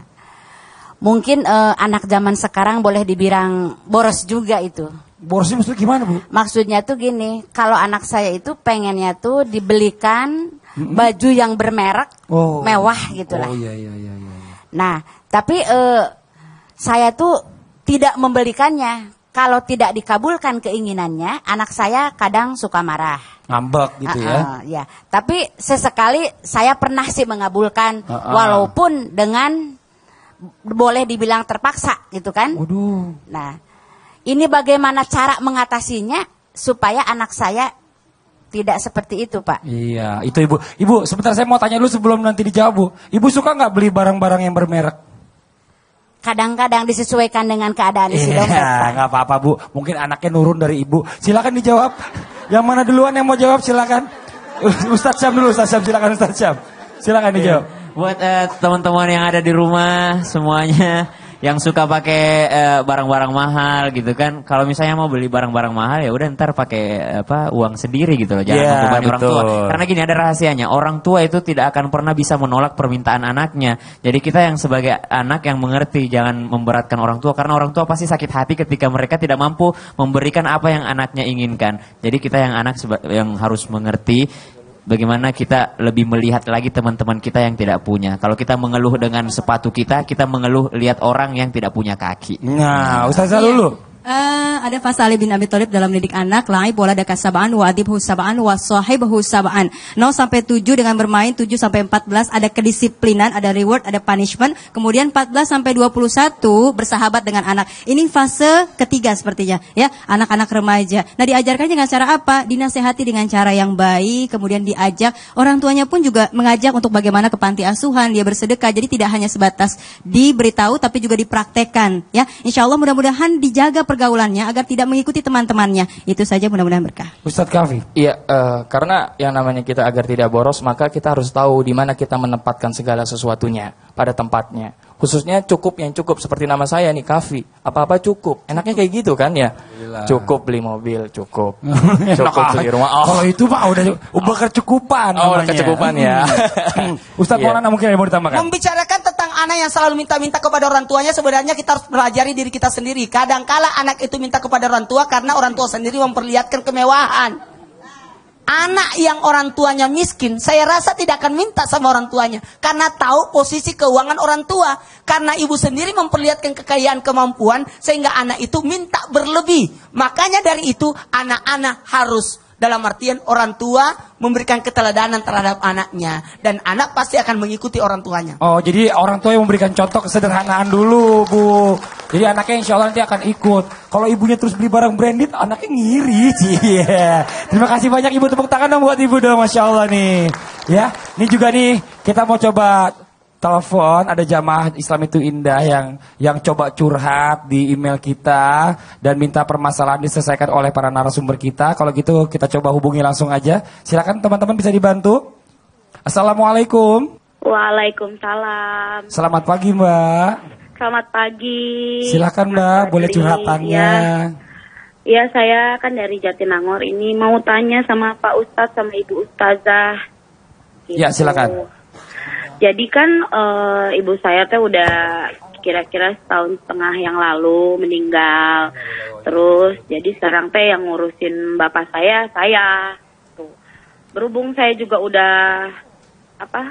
Mungkin anak zaman sekarang boleh dibilang boros juga itu. Borosnya maksudnya gimana Bu? Maksudnya tuh gini, kalau anak saya itu pengennya tuh dibelikan baju yang bermerek, mewah gitulah. Oh iya. Nah, tapi saya tuh tidak membelikannya. Kalau tidak dikabulkan keinginannya, anak saya kadang suka marah. Ngambek gitu ya. Ya. Tapi sesekali saya pernah sih mengabulkan, walaupun dengan boleh dibilang terpaksa gitu kan. Waduh. Nah, ini bagaimana cara mengatasinya supaya anak saya tidak seperti itu, Pak? Iya, itu Ibu. Ibu, sebentar saya mau tanya dulu sebelum nanti dijawab, Bu. Ibu suka nggak beli barang-barang yang bermerek? Kadang-kadang disesuaikan dengan keadaan isi dompet. Iya, nggak apa-apa Bu. Mungkin anaknya nurun dari Ibu. Silakan dijawab. Yang mana duluan yang mau jawab, silakan. Ustadz Syam dulu, Ustadz Syam, silakan Ustadz Syam. Silakan dijawab. Buat teman-teman yang ada di rumah semuanya yang suka pakai barang-barang mahal gitu kan. Kalau misalnya mau beli barang-barang mahal ya udah ntar pakai uang sendiri gitu loh. Jangan membebani orang tua. Karena gini, ada rahasianya. Orang tua itu tidak akan pernah bisa menolak permintaan anaknya. Jadi kita yang sebagai anak yang mengerti, jangan memberatkan orang tua, karena orang tua pasti sakit hati ketika mereka tidak mampu memberikan apa yang anaknya inginkan. Jadi kita yang anak yang harus mengerti bagaimana kita lebih melihat lagi teman-teman kita yang tidak punya. Kalau kita mengeluh dengan sepatu kita mengeluh lihat orang yang tidak punya kaki. Nah, Ustazah dulu. Ada Fas Ali bin Abi Thalib dalam mendidik anak, la'ib wala dakasabaan wa adibhu sabaan wa sahibhu sabaan. 0 sampai 7 dengan bermain, 7 sampai 14 ada kedisiplinan, ada reward, ada punishment. Kemudian 14 sampai 21 bersahabat dengan anak. Ini fase ketiga sepertinya, ya, anak-anak remaja. Nah, diajarkannya dengan cara apa? Dinasehati dengan cara yang baik, kemudian diajak. Orang tuanya pun juga mengajak untuk bagaimana ke panti asuhan, dia bersedekah. Jadi tidak hanya sebatas diberitahu tapi juga dipraktekkan, ya. Insya Allah mudah-mudahan dijaga pergaulannya agar tidak mengikuti teman-temannya. Itu saja, mudah-mudahan berkah. Ustadz Kafi. Iya, karena yang namanya kita agar tidak boros, maka kita harus tahu di mana kita menempatkan segala sesuatunya pada tempatnya. Khususnya cukup yang cukup seperti nama saya nih, Kavi. Apa-apa cukup. Enaknya kayak gitu kan ya. Cukup beli mobil, cukup. Cukup beli rumah. Kalau itu mah udah kecukupan udah namanya. kecukupan ya. Ustaz Maulana mungkin ada yang mau ditambahkan. Membicarakan tentang anak yang selalu minta-minta kepada orang tuanya, sebenarnya kita harus pelajari diri kita sendiri. Kadangkala anak itu minta kepada orang tua karena orang tua sendiri memperlihatkan kemewahan. Anak yang orang tuanya miskin, saya rasa tidak akan minta sama orang tuanya. Karena tahu posisi keuangan orang tua. Karena ibu sendiri memperlihatkan kekayaan kemampuan, sehingga anak itu minta berlebih. Makanya dari itu, anak-anak harus, dalam artian orang tua memberikan keteladanan terhadap anaknya. Dan anak pasti akan mengikuti orang tuanya. Oh, jadi orang tua yang memberikan contoh kesederhanaan dulu, Bu. Jadi anaknya insya Allah nanti akan ikut. Kalau ibunya terus beli barang branded, anaknya ngiri. Yeah. Terima kasih banyak Ibu, tepuk tangan dong buat Ibu dong, Masya Allah nih. Ya, ini juga nih kita mau coba telepon, ada jamaah Islam itu indah yang coba curhat di email kita dan minta permasalahan diselesaikan oleh para narasumber kita. Kalau gitu kita coba hubungi langsung aja. Silakan teman-teman, bisa dibantu. Assalamualaikum. Waalaikumsalam. Selamat pagi Mbak. Selamat pagi. Silakan Mbak, boleh curhatannya. Ya, saya kan dari Jatinangor ini mau tanya sama Pak Ustadz sama Ibu Ustazah. Gitu. Ya, silakan. Jadi kan ibu saya tuh udah kira-kira setahun setengah yang lalu meninggal. Terus jadi sekarang teh yang ngurusin bapak saya. Tuh. Berhubung saya juga udah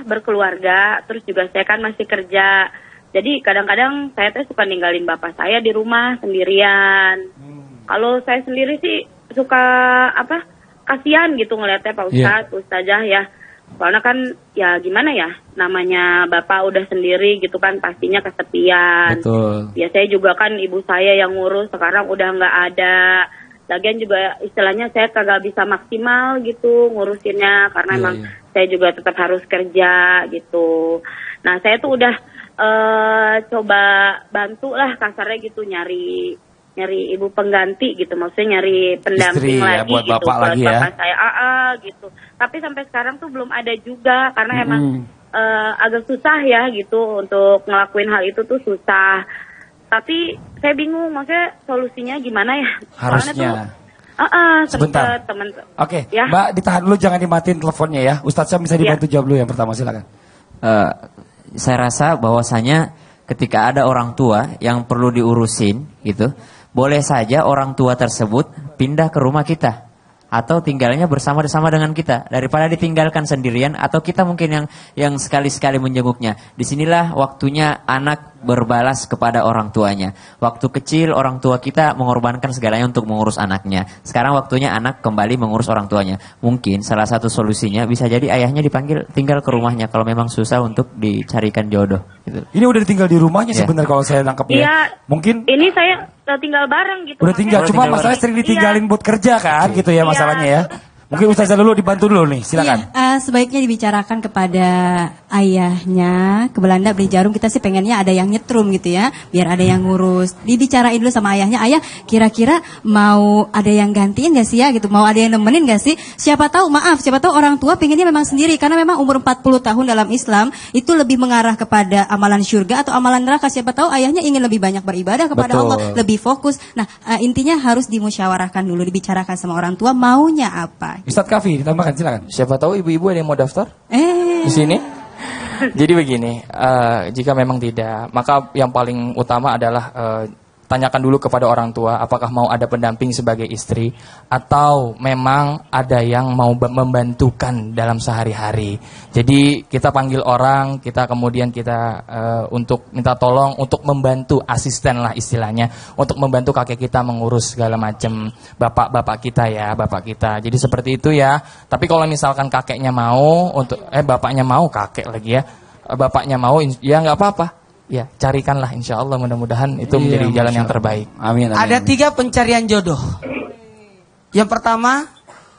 berkeluarga, terus juga saya kan masih kerja. Jadi kadang-kadang saya tuh suka ninggalin bapak saya di rumah sendirian. Kalau saya sendiri sih suka kasihan gitu ngeliatnya Pak Ustadz, Ustazah ya. Soalnya kan ya gimana ya, namanya bapak udah sendiri gitu kan, pastinya kesepian. Betul. Ya saya juga kan ibu saya yang ngurus, sekarang udah nggak ada. Lagian juga istilahnya saya kagak bisa maksimal gitu ngurusinnya, karena emang saya juga tetap harus kerja gitu. Nah saya tuh udah coba bantu lah kasarnya gitu, nyari ibu pengganti gitu, maksudnya nyari pendamping istri, lagi ya, buat gitu bapak buat lagi bapak ya. saya gitu. Tapi sampai sekarang tuh belum ada juga, karena emang agak susah ya gitu untuk ngelakuin hal itu tuh susah. Tapi saya bingung, maksudnya solusinya gimana ya? Harusnya. Sebentar. Oke, ya. Mbak ditahan dulu, jangan dimatiin teleponnya ya. Ustadz Syam bisa dibantu jawab dulu yang pertama, silakan. Saya rasa bahwasanya ketika ada orang tua yang perlu diurusin gitu, boleh saja orang tua tersebut pindah ke rumah kita atau tinggalnya bersama-sama dengan kita daripada ditinggalkan sendirian, atau kita mungkin yang sekali-sekali menjenguknya. Disinilah waktunya anak berbalas kepada orang tuanya. Waktu kecil orang tua kita mengorbankan segalanya untuk mengurus anaknya. Sekarang waktunya anak kembali mengurus orang tuanya. Mungkin salah satu solusinya bisa jadi ayahnya dipanggil tinggal ke rumahnya kalau memang susah untuk dicarikan jodoh. Gitu. Ini udah tinggal di rumahnya sebentar kalau saya nangkepnya. Iya. Mungkin ini saya tinggal bareng gitu. udah tinggal, cuma masalahnya sering ditinggalin buat kerja kan, gitu ya masalahnya ya. Mungkin Ustazah dulu dibantu dulu nih, silakan. Sebaiknya dibicarakan kepada ayahnya. Ke Belanda beli jarum, kita sih pengennya ada yang nyetrum gitu ya, biar ada yang ngurus. Dibicarain dulu sama ayahnya, ayah kira-kira mau ada yang gantiin gak sih ya gitu, mau ada yang nemenin gak sih? Siapa tahu orang tua pengennya memang sendiri, karena memang umur 40 tahun dalam Islam itu lebih mengarah kepada amalan syurga atau amalan neraka. Siapa tahu ayahnya ingin lebih banyak beribadah kepada Allah, lebih fokus. Nah, intinya harus dimusyawarahkan dulu, dibicarakan sama orang tua maunya apa. Ustadz Kavi ditambahkan, silakan. Siapa tahu ibu-ibu ada yang mau daftar di sini. Jadi begini, jika memang tidak, maka yang paling utama adalah tanyakan dulu kepada orang tua apakah mau ada pendamping sebagai istri atau memang ada yang mau membantukan dalam sehari-hari. Jadi kita panggil orang, kita kemudian kita untuk minta tolong untuk membantu, asisten lah istilahnya, untuk membantu kakek kita mengurus segala macam, bapak kita ya, bapak kita. Jadi seperti itu ya. Tapi kalau misalkan kakeknya mau untuk bapaknya mau, kakek lagi ya, bapaknya mau ya nggak apa-apa. Ya, carikanlah, insya Allah mudah-mudahan itu menjadi jalan yang terbaik. Amin. Ada 3 pencarian jodoh. Yang pertama,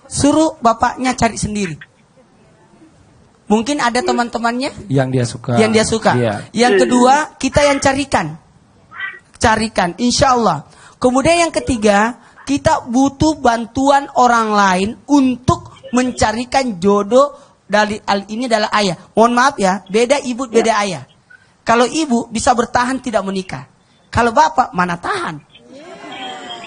suruh bapaknya cari sendiri. Mungkin ada teman-temannya yang dia suka. Iya. Yang kedua, kita yang carikan, insya Allah. Kemudian yang ketiga, kita butuh bantuan orang lain untuk mencarikan jodoh. Ini adalah ayah. Mohon maaf ya, beda ibu, beda ayah. Kalau ibu bisa bertahan tidak menikah. Kalau bapak mana tahan?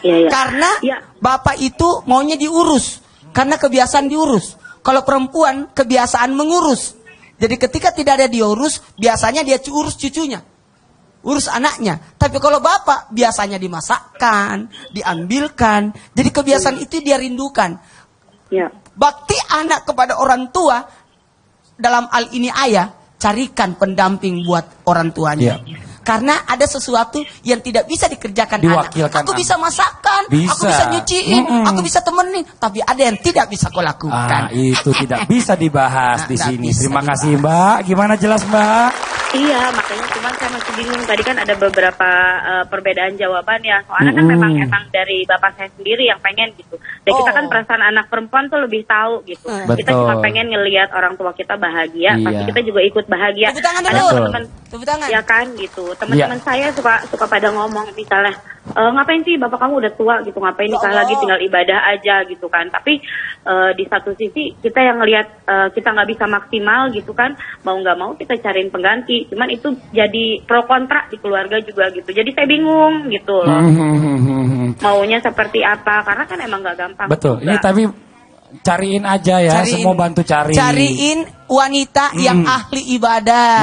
Iya, iya. Karena Iya. bapak itu maunya diurus. Karena kebiasaan diurus. Kalau perempuan kebiasaan mengurus. Jadi ketika tidak ada diurus, biasanya dia urus cucunya. Urus anaknya. Tapi kalau bapak biasanya dimasakkan, diambilkan. Jadi kebiasaan itu dia rindukan. Ya. Bakti anak kepada orang tua dalam hal ini ayah, carikan pendamping buat orang tuanya. Karena ada sesuatu yang tidak bisa dikerjakan Diwakilkan anak. Aku bisa masakan, aku Bisa. bisa nyuciin, aku bisa temenin, tapi ada yang tidak bisa kau lakukan. Itu tidak bisa dibahas di Nggak sini. bisa Terima kasih Mbak. Gimana jelas Mbak? Iya, makanya cuman saya masih bingung. Tadi kan ada beberapa perbedaan jawaban ya. Soalnya kan memang dari bapak saya sendiri yang pengen gitu. Dan kita kan perasaan anak perempuan tuh lebih tahu gitu. Kita cuma pengen ngelihat orang tua kita bahagia, Iya. pasti kita juga ikut bahagia. Tepuk tangan Ada dulu. teman-teman, Tepuk tangan. ya kan gitu. Teman-teman saya suka pada ngomong misalnya, ngapain sih bapak kamu udah tua gitu, ngapain nikah lagi, tinggal ibadah aja gitu kan. Tapi di satu sisi kita yang ngelihat kita nggak bisa maksimal gitu kan, mau nggak mau kita cariin pengganti. Cuman itu jadi pro kontra di keluarga juga gitu. Jadi saya bingung gitu loh. Maunya seperti apa? Karena kan emang nggak gampang. Betul. juga. Ini tapi cariin aja ya, Cariin. semua bantu cari. Cariin wanita yang ahli ibadah,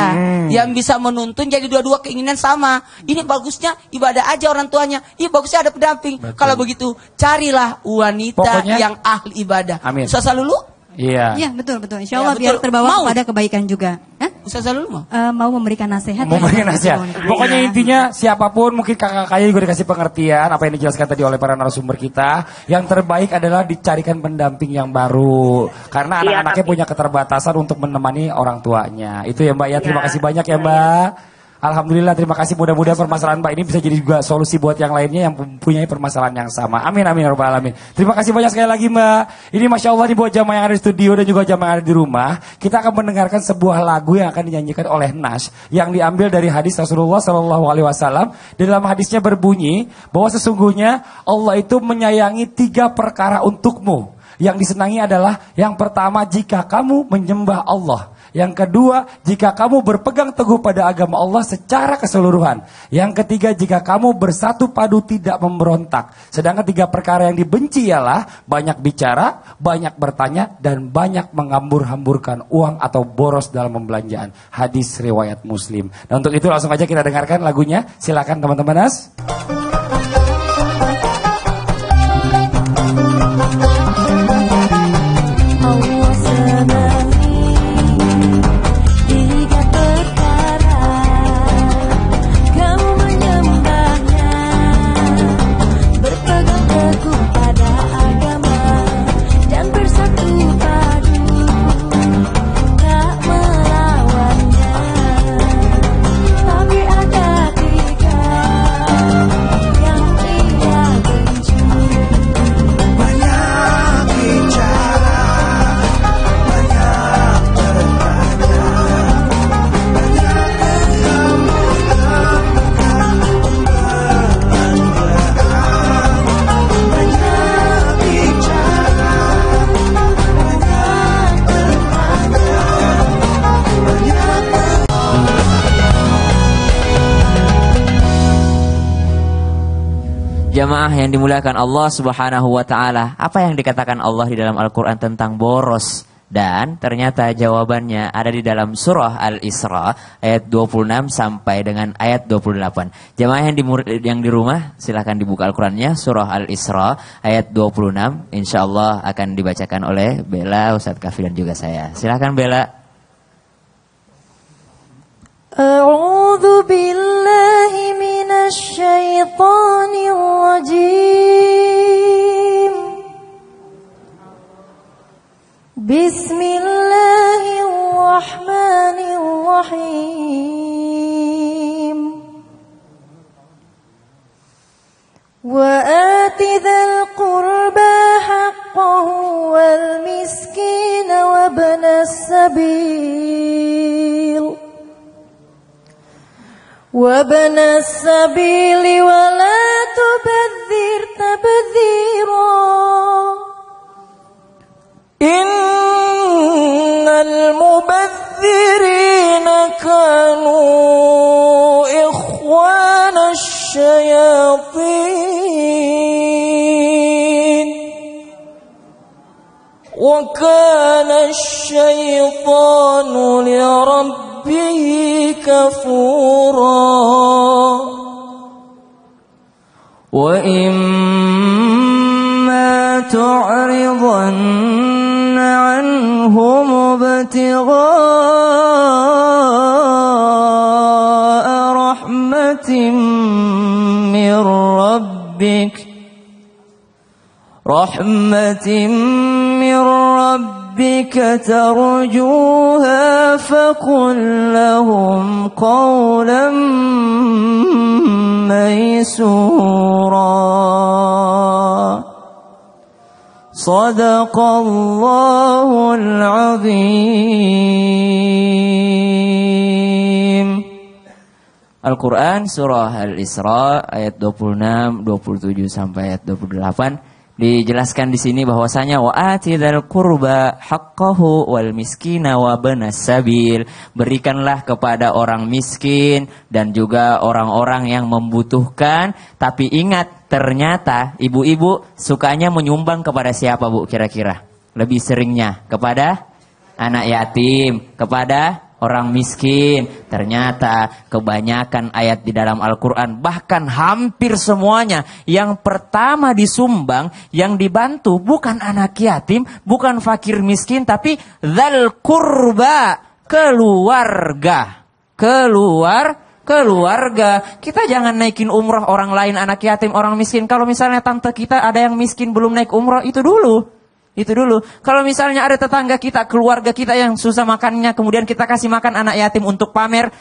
yang bisa menuntun, jadi dua-dua keinginan sama. Ini bagusnya ibadah aja orang tuanya, ini bagusnya ada pendamping. Kalau begitu carilah wanita Pokoknya- yang ahli ibadah. Amin. Ustazah Lulu? Iya. Iya, betul. Insya Ya, Allah biar betul. terbawa Mau. kepada kebaikan juga. Hah? Ustazah Lulu mau? Mau memberikan nasihat. Mau berikan ya, nasihat. betul. Pokoknya Iya. intinya siapapun mungkin kakak-kakaknya juga dikasih pengertian apa yang dijelaskan tadi oleh para narasumber kita. Yang terbaik adalah dicarikan pendamping yang baru. Karena Iya, anak-anaknya tapi- punya keterbatasan untuk menemani orang tuanya. Itu ya Mbak ya. Terima Iya. kasih banyak ya Mbak. Alhamdulillah, terima kasih. Mudah-mudahan permasalahan Mbak ini bisa jadi juga solusi buat yang lainnya yang mempunyai permasalahan yang sama. Amin, amin, ya rabbal alamin. Terima kasih banyak sekali lagi Mbak. Ini Masya Allah nih buat jamaah yang ada di studio dan juga jamaah yang ada di rumah. Kita akan mendengarkan sebuah lagu yang akan dinyanyikan oleh Nas. Yang diambil dari hadis Rasulullah SAW. Di dalam hadisnya berbunyi bahwa sesungguhnya Allah itu menyayangi 3 perkara untukmu. Yang disenangi adalah yang pertama jika kamu menyembah Allah. Yang kedua, jika kamu berpegang teguh pada agama Allah secara keseluruhan. Yang ketiga, jika kamu bersatu padu tidak memberontak. Sedangkan 3 perkara yang dibenci ialah banyak bicara, banyak bertanya, dan banyak menghambur-hamburkan uang atau boros dalam pembelanjaan. Hadis riwayat Muslim. Dan untuk itu langsung aja kita dengarkan lagunya. Silakan teman-teman Nas. Allah senangi 3 perkara, kamu menyembahnya, berpegang teguh pada agama, dan bersatu padu, tak melawannya. Tapi ada 3 yang ia benci. Banyak bicara, Jamaah yang dimuliakan Allah Subhanahu wa taala, apa yang dikatakan Allah di dalam Al-Qur'an tentang boros? Dan ternyata jawabannya ada di dalam surah Al-Isra ayat 26 sampai dengan ayat 28. Jamaah yang di rumah silahkan dibuka Al-Qur'annya, surah Al-Isra ayat 26. Insyaallah akan dibacakan oleh Bella, Ustadz Kafi dan juga saya. Silahkan Bella. أعوذ بالله من الشيطان الرجيم بسم الله الرحمن الرحيم وآت ذا القربى حقه والمسكين وابن السبيل ولا تبذر تبذيرا إن المبذرين كانوا وكان الشيطان لربه كفورا وإما تعرضن عنهم ابتغاء رحمة من ربك ترجوها فقل لهم قولا ميسورا صدق الله العظيم. Al-Quran surah Al-Isra ayat 26, 27 sampai ayat 28 dijelaskan di sini bahwasanya wa atidal qurba haqqahu wal miskina wa banas sabil, berikanlah kepada orang miskin dan juga orang-orang yang membutuhkan. Tapi ingat, ternyata ibu-ibu sukanya menyumbang kepada siapa, Bu, kira-kira? Lebih seringnya kepada anak yatim, kepada orang miskin. Ternyata kebanyakan ayat di dalam Al-Quran, bahkan hampir semuanya, yang pertama disumbang, yang dibantu bukan anak yatim, bukan fakir miskin, tapi dzal qurba, keluarga. Keluarga. Kita jangan naikin umroh orang lain, anak yatim, orang miskin. Kalau misalnya tante kita ada yang miskin belum naik umroh, itu dulu. Kalau misalnya ada tetangga kita, keluarga kita yang susah makannya, kemudian kita kasih makan anak yatim untuk pamer,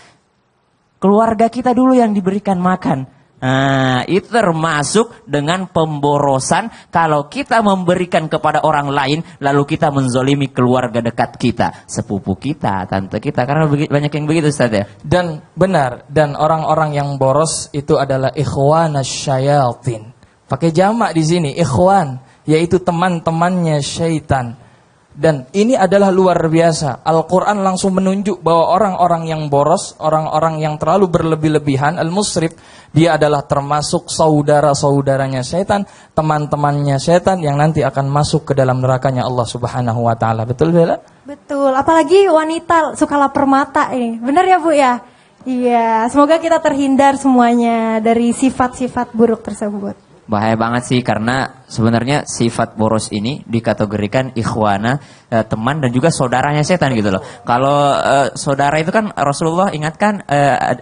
keluarga kita dulu yang diberikan makan. Nah, itu termasuk dengan pemborosan kalau kita memberikan kepada orang lain, lalu kita menzolimi keluarga dekat kita, sepupu kita, tante kita, karena banyak yang begitu, Ustaz ya. Dan benar, dan orang-orang yang boros itu adalah ikhwanasyayatin. Pakai jamak di sini, ikhwan, yaitu teman-temannya syaitan. Dan ini adalah luar biasa. Al-Quran langsung menunjuk bahwa orang-orang yang boros, orang-orang yang terlalu berlebih-lebihan, al-musrif, dia adalah termasuk saudara-saudaranya syaitan, teman-temannya syaitan yang nanti akan masuk ke dalam nerakanya Allah Subhanahu wa taala. Betul, Bella? Betul, apalagi wanita suka lapar mata ini. Benar ya, Bu ya? Iya, semoga kita terhindar semuanya dari sifat-sifat buruk tersebut. Bahaya banget sih, karena sebenarnya sifat boros ini dikategorikan ikhwana, teman dan juga saudaranya setan gitu loh. Kalau saudara itu kan Rasulullah ingatkan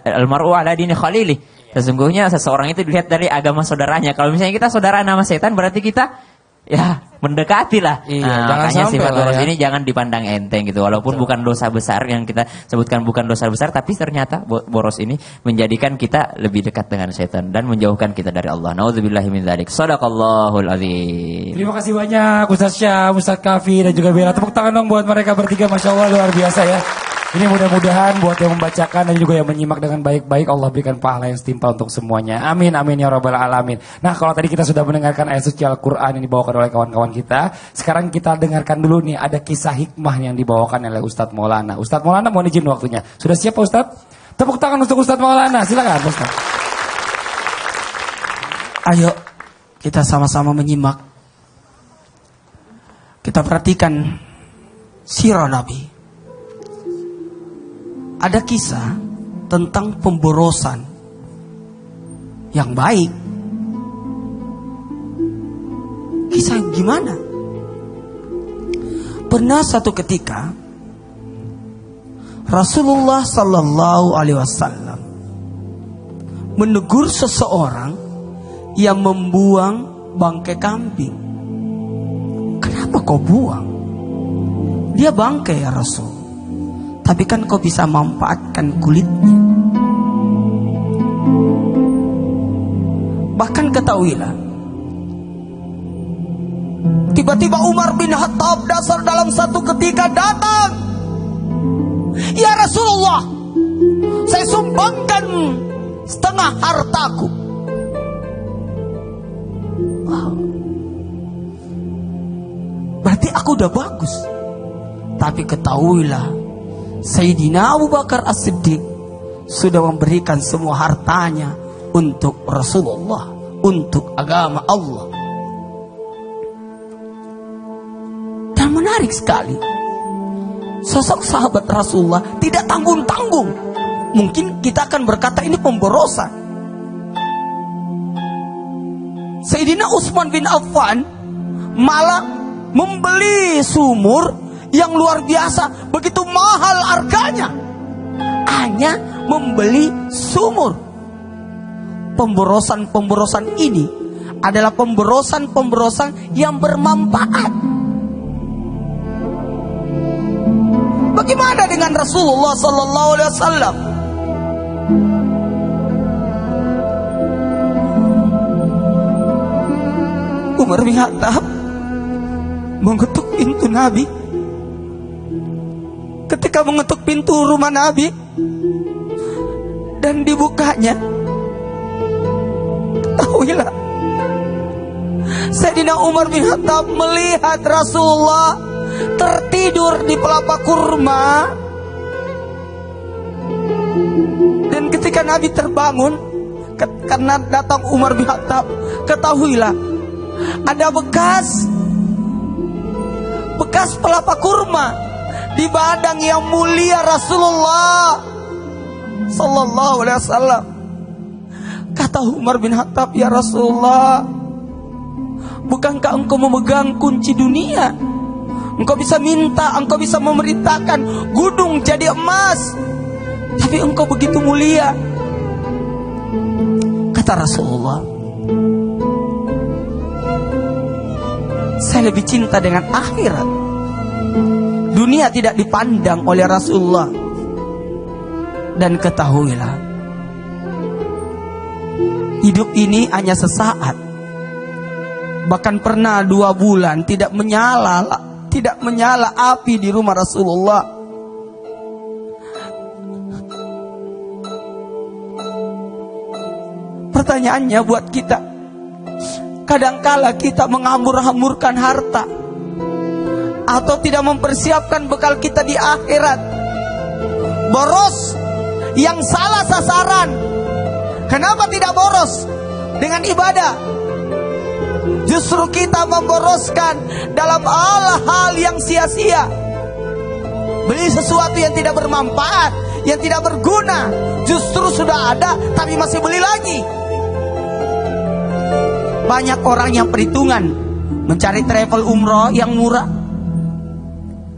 almar'u ala dini khalili. Sesungguhnya seseorang itu dilihat dari agama saudaranya. Kalau misalnya kita saudara nama setan, berarti kita ya mendekati lah. Iya, makanya sifat boros ya. ini jangan dipandang enteng gitu. Walaupun bukan dosa besar yang kita sebutkan, bukan dosa besar, tapi ternyata boros ini menjadikan kita lebih dekat dengan setan dan menjauhkan kita dari Allah. Nauzubillahi min dzalik. Shadaqallahul azim. Terima kasih banyak Ustaz Syam, Ustaz Kafi dan juga Bella. Tepuk tangan dong buat mereka bertiga, Masya Allah, luar biasa ya. Ini mudah-mudahan buat yang membacakan dan juga yang menyimak dengan baik-baik, Allah berikan pahala yang setimpal untuk semuanya. Amin, amin ya rabbal alamin. Nah, kalau tadi kita sudah mendengarkan ayat suci Al-Quran yang dibawakan oleh kawan-kawan kita, sekarang kita dengarkan dulu nih, ada kisah hikmah yang dibawakan oleh Ustadz Maulana. Ustadz Maulana, mohon izin waktunya. Sudah siap Pak Ustadz? Tepuk tangan untuk Ustadz Maulana, silakan Ustadz. Ayo kita sama-sama menyimak. Kita perhatikan sirah Nabi. Ada kisah tentang pemborosan yang baik. Kisah yang gimana? Pernah satu ketika Rasulullah Sallallahu Alaihi Wasallam menegur seseorang yang membuang bangkai kambing. Kenapa kau buang? Dia bangkai ya Rasul. Tapi kan kau bisa manfaatkan kulitnya. Bahkan ketahuilah, tiba-tiba Umar bin Khattab dasar dalam satu ketika datang. Ya Rasulullah, saya sumbangkan setengah hartaku. Wow. Berarti aku udah bagus. Tapi ketahuilah, Sayyidina Abu Bakar As-Siddiq sudah memberikan semua hartanya untuk Rasulullah, untuk agama Allah. Dan Dan menarik sekali. Sosok sahabat Rasulullah tidak tanggung-tanggung. Mungkin kita akan berkata ini pemborosan. Sayyidina Utsman bin Affan malah membeli sumur yang luar biasa, begitu mahal harganya. Hanya membeli sumur. Pemborosan-pemborosan ini adalah pemborosan-pemborosan yang bermanfaat. Bagaimana dengan Rasulullah sallallahu alaihi wasallam? Umar bin Khattab mengetuk pintu Nabi. Ketika mengetuk pintu rumah Nabi dan dibukanya, ketahuilah Sayyidina Umar bin Khattab melihat Rasulullah tertidur di pelapa kurma. Dan ketika Nabi terbangun karena datang Umar bin Khattab, ketahuilah ada bekas pelapa kurma di badan yang mulia Rasulullah sallallahu alaihi wasallam. Kata Umar bin Khattab, ya Rasulullah, bukankah engkau memegang kunci dunia? Engkau bisa minta, engkau bisa memerintahkan gunung jadi emas, tapi engkau begitu mulia. Kata Rasulullah, saya lebih cinta dengan akhirat. Dunia tidak dipandang oleh Rasulullah. Dan ketahuilah, hidup ini hanya sesaat. Bahkan pernah 2 bulan tidak menyala api di rumah Rasulullah. Pertanyaannya buat kita, kadangkala kita menghambur-hamburkan harta atau tidak mempersiapkan bekal kita di akhirat. Boros yang salah sasaran. Kenapa tidak boros dengan ibadah? Justru kita memboroskan dalam hal-hal yang sia-sia. Beli sesuatu yang tidak bermanfaat, yang tidak berguna. Justru sudah ada tapi masih beli lagi. Banyak orang yang perhitungan mencari travel umroh yang murah,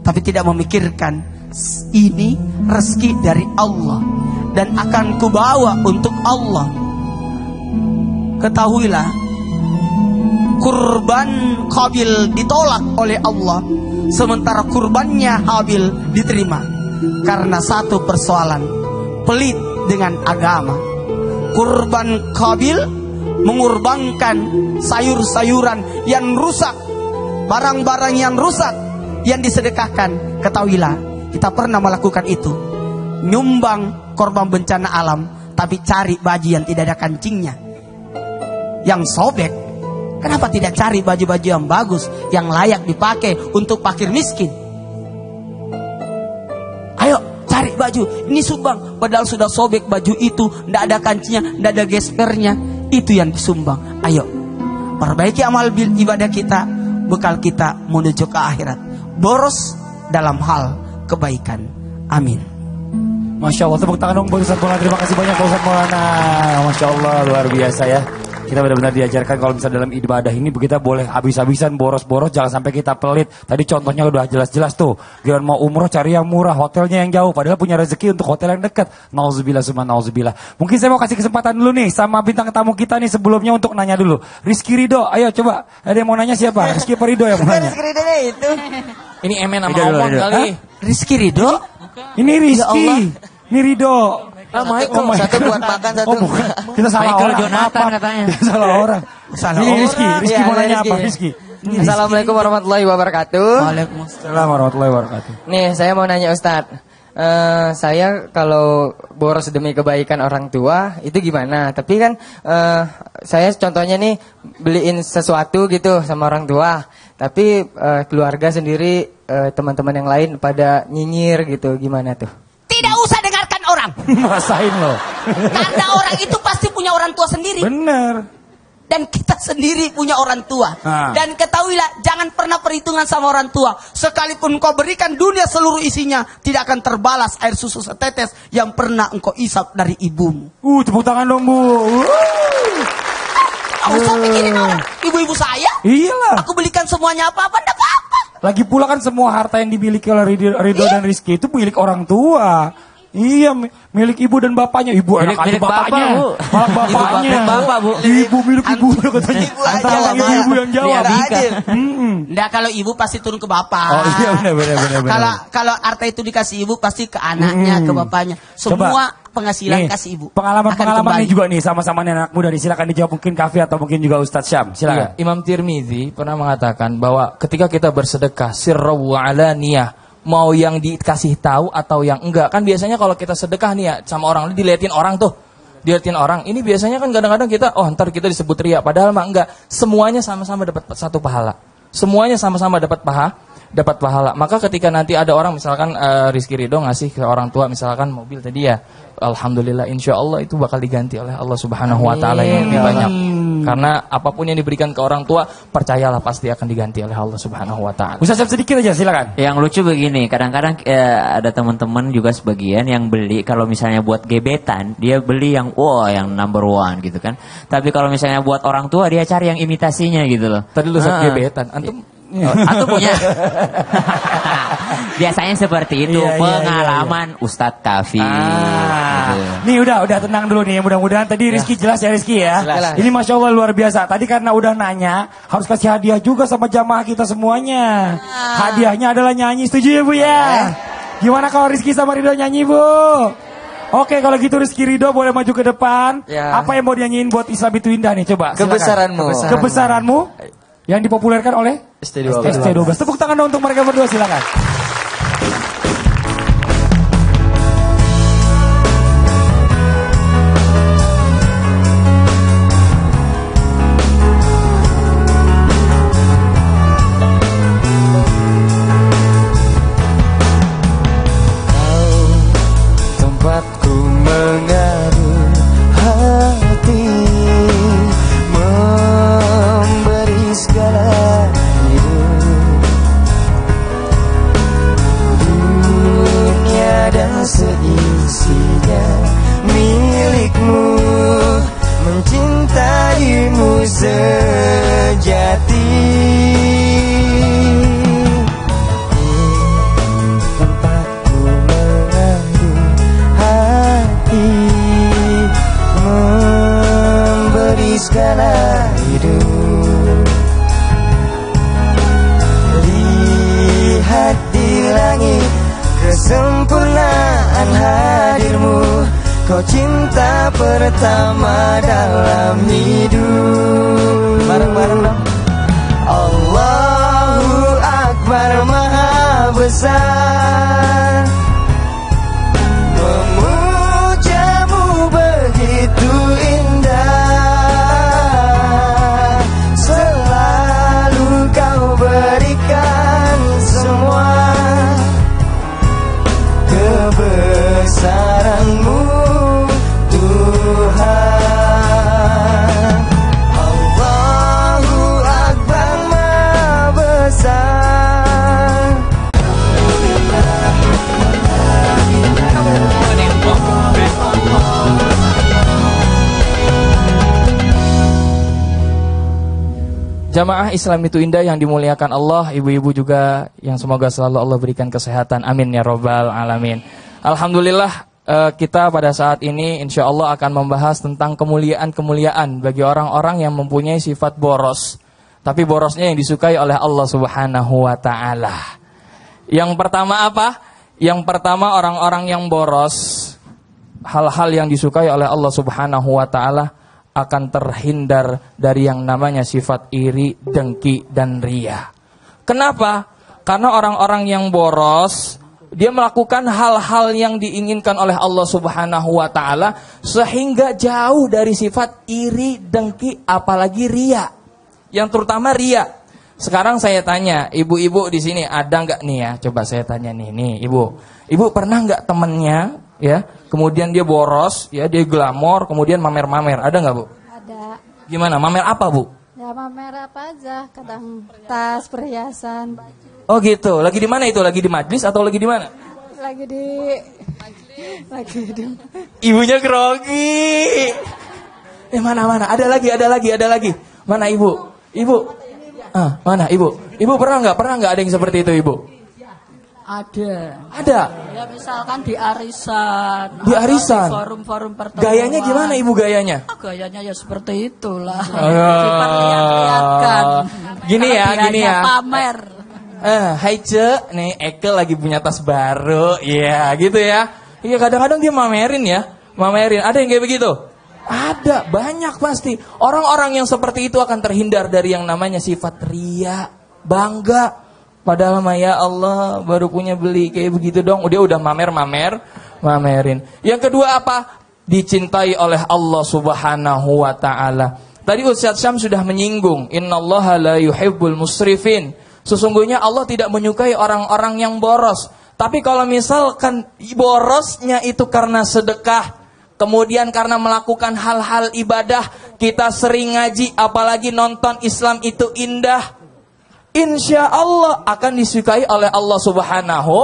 tapi tidak memikirkan ini rezeki dari Allah dan akan kubawa untuk Allah. Ketahuilah, kurban Qabil ditolak oleh Allah, sementara kurbannya Habil diterima. Karena satu persoalan, pelit dengan agama. Kurban Qabil mengorbankan sayur-sayuran yang rusak, barang-barang yang rusak yang disedekahkan. Ketahuilah, kita pernah melakukan itu. Nyumbang korban bencana alam, tapi cari baju yang tidak ada kancingnya, yang sobek. Kenapa tidak cari baju-baju yang bagus, yang layak dipakai untuk fakir miskin? Ayo cari baju, ini sumbang. Padahal sudah sobek baju itu, tidak ada kancingnya, tidak ada gespernya. Itu yang disumbang. Ayo perbaiki amal ibadah kita, bekal kita menuju ke akhirat. Boros dalam hal kebaikan. Amin. Masya Allah, tepuk tangan dong buat Ustaz Maulana. Terima kasih banyak Ustaz Maulana. Masya Allah, luar biasa ya. Kita benar-benar diajarkan kalau misalnya dalam ibadah ini kita boleh habis-habisan, boros-boros, jangan sampai kita pelit. Tadi contohnya udah jelas-jelas tuh. Giliran mau umroh cari yang murah, hotelnya yang jauh, padahal punya rezeki untuk hotel yang dekat. Nauzubillah summa nauzubillah. Mungkin saya mau kasih kesempatan dulu nih sama bintang tamu kita nih sebelumnya untuk nanya dulu. Rizky Ridho, ayo coba. Ada yang mau nanya siapa? Rizky apa Ridho yang mau nanya? Rizky Ridho itu. Ini Emen sama Omon kali. Rizky Ridho? Ini Rizky. Ini Ridho. Michael, satu buat makan, satu. Kita salah Michael orang. Jonathan katanya. Kita salah orang. Ini Rizky mau nanya apa Rizky? Assalamualaikum warahmatullahi wabarakatuh. Waalaikumsalam warahmatullahi wabarakatuh. Nih, saya mau nanya Ustadz. Saya kalau boros demi kebaikan orang tua itu gimana? Tapi kan saya contohnya nih beliin sesuatu gitu sama orang tua, tapi keluarga sendiri, teman-teman yang lain pada nyinyir gitu, gimana tuh? Tidak usah dengarkan orang. Masain loh. Karena orang itu pasti punya orang tua sendiri. Bener. dan kita sendiri punya orang tua. Dan ketahuilah, jangan pernah perhitungan sama orang tua. Sekalipun kau berikan dunia seluruh isinya, tidak akan terbalas air susu setetes yang pernah engkau isap dari ibumu. Tepuk tangan dong, Bu. Usah pikirin orang. Ibu-ibu saya. Iyalah. Aku belikan semuanya apa-apa, enggak apa-apa. Lagi pula kan semua harta yang dimiliki oleh Ridho dan Rizky itu milik orang tua. Iya, milik ibu dan bapaknya. Ibu Milik bapaknya. bapak, Bu. Malah bapaknya. Milik bapak, Bu. Ibu milik ibu katanya. Antara ibu yang jawab. Nggak, kalau ibu pasti turun ke bapak. Oh iya, benar. Kalau harta itu dikasih ibu pasti ke anaknya, ke bapaknya. Semua penghasilan kasih ibu. Pengalaman nih juga nih sama-sama nih anak muda nih. Silakan dijawab mungkin Kafi atau mungkin juga Ustadz Syam. Silakan. Iya, Imam Tirmidzi pernah mengatakan bahwa ketika kita bersedekah sirra wa alaniyah, mau yang dikasih tahu atau yang enggak, kan biasanya kalau kita sedekah nih ya sama orang, diliatin orang tuh, diliatin orang. Ini biasanya kan kadang-kadang kita, ntar kita disebut ria, padahal mah enggak. Semuanya sama-sama dapat satu pahala. Semuanya sama-sama dapat pahala. Maka ketika nanti ada orang misalkan Rizky Ridho ngasih ke orang tua misalkan mobil tadi ya, alhamdulillah insya Allah itu bakal diganti oleh Allah Subhanahu Wa Taala yang lebih banyak. Karena apapun yang diberikan ke orang tua, percayalah pasti akan diganti oleh Allah Subhanahu Wa Taala. Ustaz sedikit aja silakan. Yang lucu begini, kadang-kadang ada teman-teman juga sebagian yang beli kalau misalnya buat gebetan, dia beli yang yang number one gitu kan. Tapi kalau misalnya buat orang tua, dia cari yang imitasinya gitu loh. Tadi lu gebetan, antum Atau punya. Biasanya seperti itu, pengalaman Ustadz Kafi. Gitu. Nih udah tenang dulu nih. Mudah-mudahan tadi Rizky jelas ya Rizky ya. Jelas. Ini Masya Allah luar biasa. Tadi karena udah nanya, harus kasih hadiah juga sama jamaah kita semuanya. Hadiahnya adalah nyanyi, setuju ya Bu ya? Gimana kalau Rizky sama Ridho nyanyi Bu? Oke, kalau gitu Rizky Ridho boleh maju ke depan. Apa yang mau dinyanyiin buat Islam itu indah nih? Coba. Kebesaranmu. Yang dipopulerkan oleh ST12. Tepuk tangan dong untuk mereka berdua, silakan. Tempatku mengadu hati, memberi segala hidup, dunia dan seisinya milikmu, mencintaimu sejati. Segala hidup, lihat di langit kesempurnaan hadirmu, kau cinta pertama dalam hidup. Bareng-bareng dong. Allahu Akbar Maha Besar, memujamu begitu indah. Berikan semua kebesaran-Mu Tuhan. Allahu Akbar Maha Besar. Jamaah Islam itu indah yang dimuliakan Allah, ibu-ibu juga yang semoga selalu Allah berikan kesehatan. Amin ya robbal alamin. Alhamdulillah kita pada saat ini insya Allah akan membahas tentang kemuliaan-kemuliaan bagi orang-orang yang mempunyai sifat boros. Tapi borosnya yang disukai oleh Allah Subhanahu wa Ta'ala. Yang pertama apa? Yang pertama orang-orang yang boros, hal-hal yang disukai oleh Allah Subhanahu wa Ta'ala akan terhindar dari yang namanya sifat iri, dengki, dan ria. Kenapa? Karena orang-orang yang boros, dia melakukan hal-hal yang diinginkan oleh Allah Subhanahu wa Ta'ala, sehingga jauh dari sifat iri, dengki, apalagi ria. Yang terutama ria. Sekarang saya tanya, ibu-ibu di sini ada nggak nih ya? Coba saya tanya nih ibu. Ibu pernah nggak temennya ya? Kemudian dia boros, ya dia glamor, kemudian mamer-mamer, ada nggak Bu? Ada. Gimana? Mamer apa, Bu? Ya pamer apa aja, kadang tas, perhiasan, baju. Oh gitu. Lagi di mana itu? Lagi di majlis atau lagi di mana? Lagi di Ibunya grogi. Mana? Ada lagi. Mana Ibu? Ibu. Mana Ibu? Ibu pernah nggak ada yang seperti itu, Ibu? Ada. Ya misalkan di arisan. Di arisan. Di forum-forum pertemuan. Gayanya gimana Ibu gayanya? Gayanya ya seperti itulah. Diperlihat-lihatkan. Gini ya. Pamer. Hai Ce, nih Eke lagi punya tas baru. Iya, gitu ya. Iya, kadang-kadang dia mamerin ya. Ada yang kayak begitu? Ada, banyak pasti. Orang-orang yang seperti itu akan terhindar dari yang namanya sifat ria, bangga. Padahal ya Allah baru punya beli kayak begitu dong. Dia udah mamerin. Yang kedua apa? Dicintai oleh Allah Subhanahu wa taala. Tadi Ustaz Syam sudah menyinggung, innallaha la yuhibbul musrifin. Sesungguhnya Allah tidak menyukai orang-orang yang boros. Tapi kalau misalkan borosnya itu karena sedekah, kemudian karena melakukan hal-hal ibadah, kita sering ngaji, apalagi nonton Islam itu indah, insya Allah akan disukai oleh Allah Subhanahu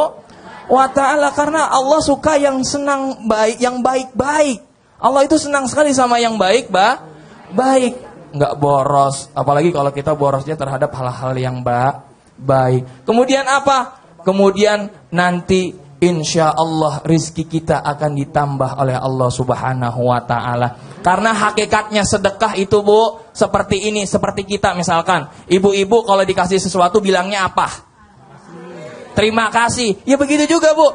wa ta'ala. Karena Allah suka yang senang baik, yang baik-baik. Allah itu senang sekali sama yang baik, baik. Nggak boros. Apalagi kalau kita borosnya terhadap hal-hal yang baik. Kemudian apa? Kemudian nanti insya Allah rizki kita akan ditambah oleh Allah Subhanahu wa ta'ala. Karena hakikatnya sedekah itu, Bu, seperti ini. Seperti kita misalkan, ibu-ibu kalau dikasih sesuatu bilangnya apa? Terima kasih. Ya begitu juga, Bu.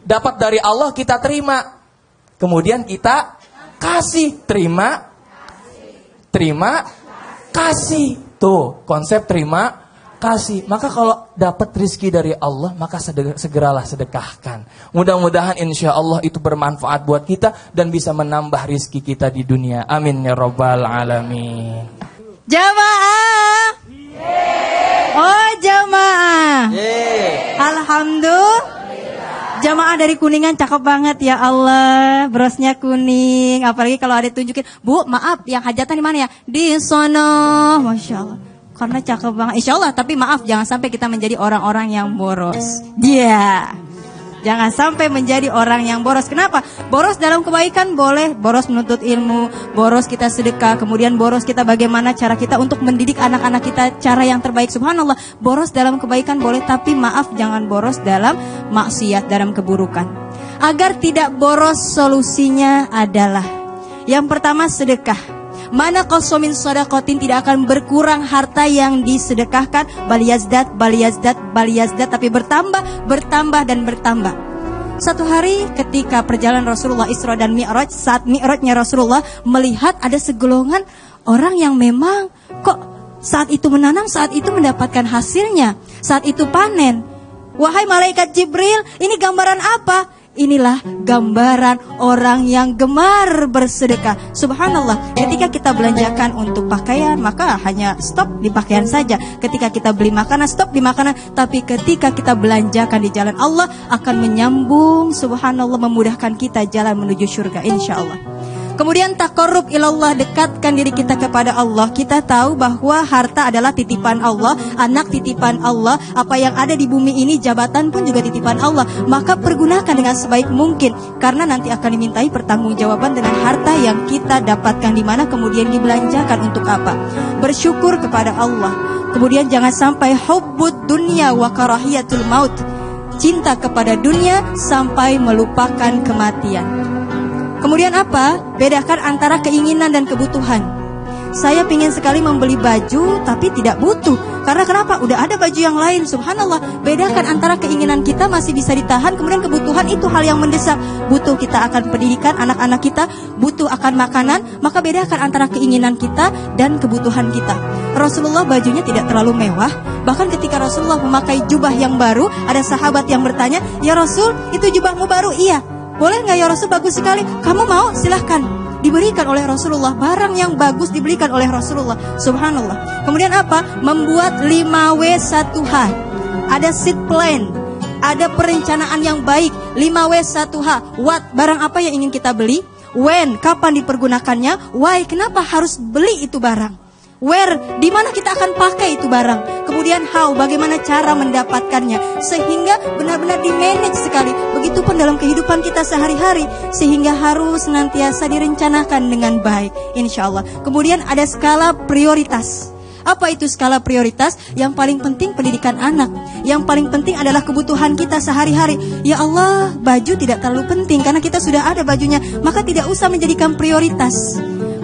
Dapat dari Allah kita terima. Kemudian kita kasih. Terima kasih. Tuh konsep terima kasih. Maka kalau dapat rizki dari Allah, maka segeralah sedekahkan. Mudah-mudahan insya Allah itu bermanfaat buat kita dan bisa menambah rizki kita di dunia. Amin ya rabbal alamin. Jamaah. Oh jamaah. Alhamdulillah. Jamaah dari Kuningan cakep banget ya Allah. Brosnya kuning. Apalagi kalau ada tunjukin, Bu maaf yang hajatan di mana ya? Di sono. Masya Allah. Karena cakep banget. Insya Allah, tapi maaf jangan sampai kita menjadi orang-orang yang boros. Jangan sampai menjadi orang yang boros. Kenapa? Boros dalam kebaikan boleh. Boros menuntut ilmu, boros kita sedekah, kemudian boros kita bagaimana cara kita untuk mendidik anak-anak kita cara yang terbaik. Subhanallah, boros dalam kebaikan boleh, tapi maaf jangan boros dalam maksiat, dalam keburukan. Agar tidak boros, solusinya adalah yang pertama sedekah. Mana qasomin sadaqatin, tidak akan berkurang harta yang disedekahkan, bal yazdat, tapi bertambah dan bertambah. Satu hari ketika perjalanan Rasulullah Isra dan Mi'raj, saat Mi'rajnya Rasulullah melihat ada segolongan orang yang memang kok saat itu menanam, saat itu mendapatkan hasilnya, saat itu panen. Wahai malaikat Jibril, ini gambaran apa? Inilah gambaran orang yang gemar bersedekah. Subhanallah, ketika kita belanjakan untuk pakaian, maka hanya stop di pakaian saja. Ketika kita beli makanan, stop di makanan. Tapi ketika kita belanjakan di jalan Allah, akan menyambung, subhanallah, memudahkan kita jalan menuju surga, insya Allah. Kemudian taqarrub ilallah, dekatkan diri kita kepada Allah. Kita tahu bahwa harta adalah titipan Allah, anak titipan Allah, apa yang ada di bumi ini, jabatan pun juga titipan Allah. Maka pergunakan dengan sebaik mungkin, karena nanti akan dimintai pertanggungjawaban dengan harta yang kita dapatkan di mana, kemudian dibelanjakan untuk apa. Bersyukur kepada Allah. Kemudian jangan sampai hubbud dunya wa karahiyatul maut, cinta kepada dunia sampai melupakan kematian. Kemudian apa? Bedakan antara keinginan dan kebutuhan. Saya ingin sekali membeli baju tapi tidak butuh. Karena kenapa? Udah ada baju yang lain. Subhanallah. Bedakan antara keinginan kita masih bisa ditahan, kemudian kebutuhan itu hal yang mendesak. Butuh kita akan pendidikan anak-anak kita, butuh akan makanan. Maka bedakan antara keinginan kita dan kebutuhan kita. Rasulullah bajunya tidak terlalu mewah. Bahkan ketika Rasulullah memakai jubah yang baru, ada sahabat yang bertanya, "Ya Rasul, itu jubahmu baru?" "Iya." "Boleh nggak ya Rasul, bagus sekali." "Kamu mau?" "Silahkan." Diberikan oleh Rasulullah, barang yang bagus diberikan oleh Rasulullah. Subhanallah. Kemudian apa? Membuat 5W1H. Ada seed plan, ada perencanaan yang baik. 5W1H. What? Barang apa yang ingin kita beli? When, kapan dipergunakannya? Why, kenapa harus beli itu barang? Where, di mana kita akan pakai itu barang. Kemudian how, bagaimana cara mendapatkannya. Sehingga benar-benar di-manage sekali. Begitupun dalam kehidupan kita sehari-hari. Sehingga harus senantiasa direncanakan dengan baik, insya Allah. Kemudian ada skala prioritas. Apa itu skala prioritas? Yang paling penting pendidikan anak. Yang paling penting adalah kebutuhan kita sehari-hari. Ya Allah, baju tidak terlalu penting karena kita sudah ada bajunya. Maka tidak usah menjadikan prioritas.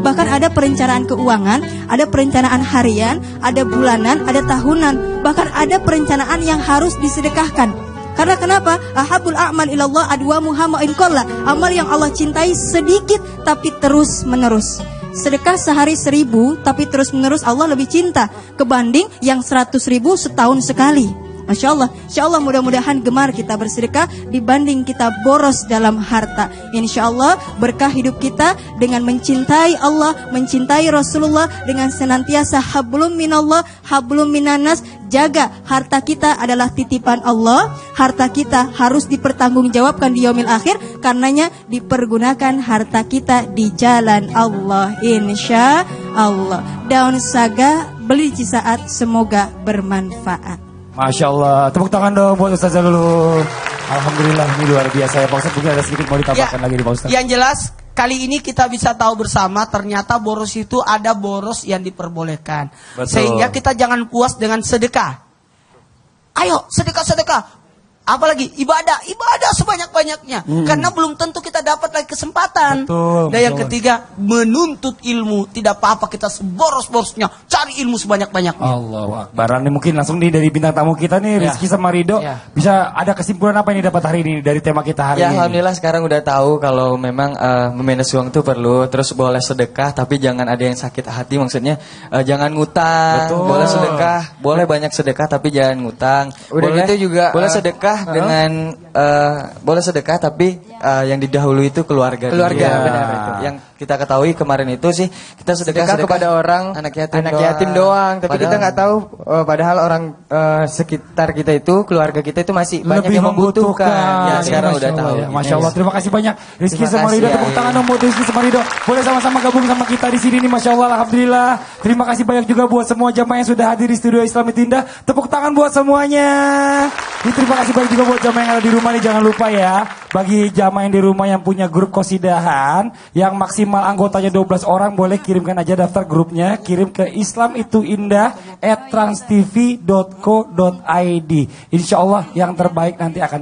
Bahkan ada perencanaan keuangan, ada perencanaan harian, ada bulanan, ada tahunan. Bahkan ada perencanaan yang harus disedekahkan. Karena kenapa? Ahabul a'mal ilallah adwamuha ma'in qalla. Amal yang Allah cintai sedikit tapi terus menerus. Sedekah sehari 1000 tapi terus menerus Allah lebih cinta kebanding yang 100.000 setahun sekali. Masya Allah, insya Allah mudah-mudahan gemar kita bersedekah dibanding kita boros dalam harta. Insya Allah berkah hidup kita dengan mencintai Allah, mencintai Rasulullah, dengan senantiasa hablum minallah, hablum minanas. Jaga harta kita adalah titipan Allah. Harta kita harus dipertanggungjawabkan di yaumil akhir. Karenanya dipergunakan harta kita di jalan Allah. Insya Allah. Daun saga beli Cisaat, semoga bermanfaat. Masya Allah, tepuk tangan dong buat Ustazah dulu. Alhamdulillah, ini luar biasa ya Pak Ustaz. Mungkin ada sedikit mau ditambahkan lagi di Pak Ustaz. Yang jelas kali ini kita bisa tahu bersama ternyata boros itu ada boros yang diperbolehkan. Betul. Sehingga kita jangan puas dengan sedekah. Ayo sedekah. Apalagi ibadah sebanyak-banyaknya. Karena belum tentu kita dapat lagi kesempatan. Betul, Dan yang betul. ketiga, menuntut ilmu. Tidak apa-apa kita seboros-borosnya cari ilmu sebanyak-banyaknya. Allahu Akbar. Ini mungkin langsung nih dari bintang tamu kita nih, Rizky sama Rido. Bisa ada kesimpulan apa yang dapat hari ini dari tema kita hari Ya ini? alhamdulillah sekarang udah tahu kalau memang memanage uang itu perlu. Terus boleh sedekah tapi jangan ada yang sakit hati. Maksudnya jangan ngutang. Betul. Boleh sedekah, boleh banyak sedekah tapi jangan ngutang. Udah Boleh gitu juga, boleh sedekah dengan boleh sedekah tapi yang didahului itu keluarga. Keluarga, Iya. benar itu. Yang kita ketahui kemarin itu sih kita sedekah kepada orang anak yatim doang, tapi kita nggak tahu padahal orang sekitar kita itu, keluarga kita itu masih banyak Lebih yang membutuhkan. Ya, sekarang Masya udah Allah, tahu. ya. Masya Allah, terima kasih banyak Rizky Terima sama kasih, Rido. ya. Tepuk tangan dong buat Rizky sama Rido. Boleh sama-sama gabung sama kita di sini nih, Masya Allah, alhamdulillah. Terima kasih banyak juga buat semua jamaah yang sudah hadir di studio Islam Indah. Tepuk tangan buat semuanya. Terima kasih banyak juga buat jamaah yang ada di rumah nih. Jangan lupa ya, bagi jamaah yang di rumah yang punya grup kosidahan yang maksimal anggotanya 12 orang, boleh kirimkan aja daftar grupnya, kirim ke islamituindah@transtv.co.id. Insya Allah yang terbaik nanti akan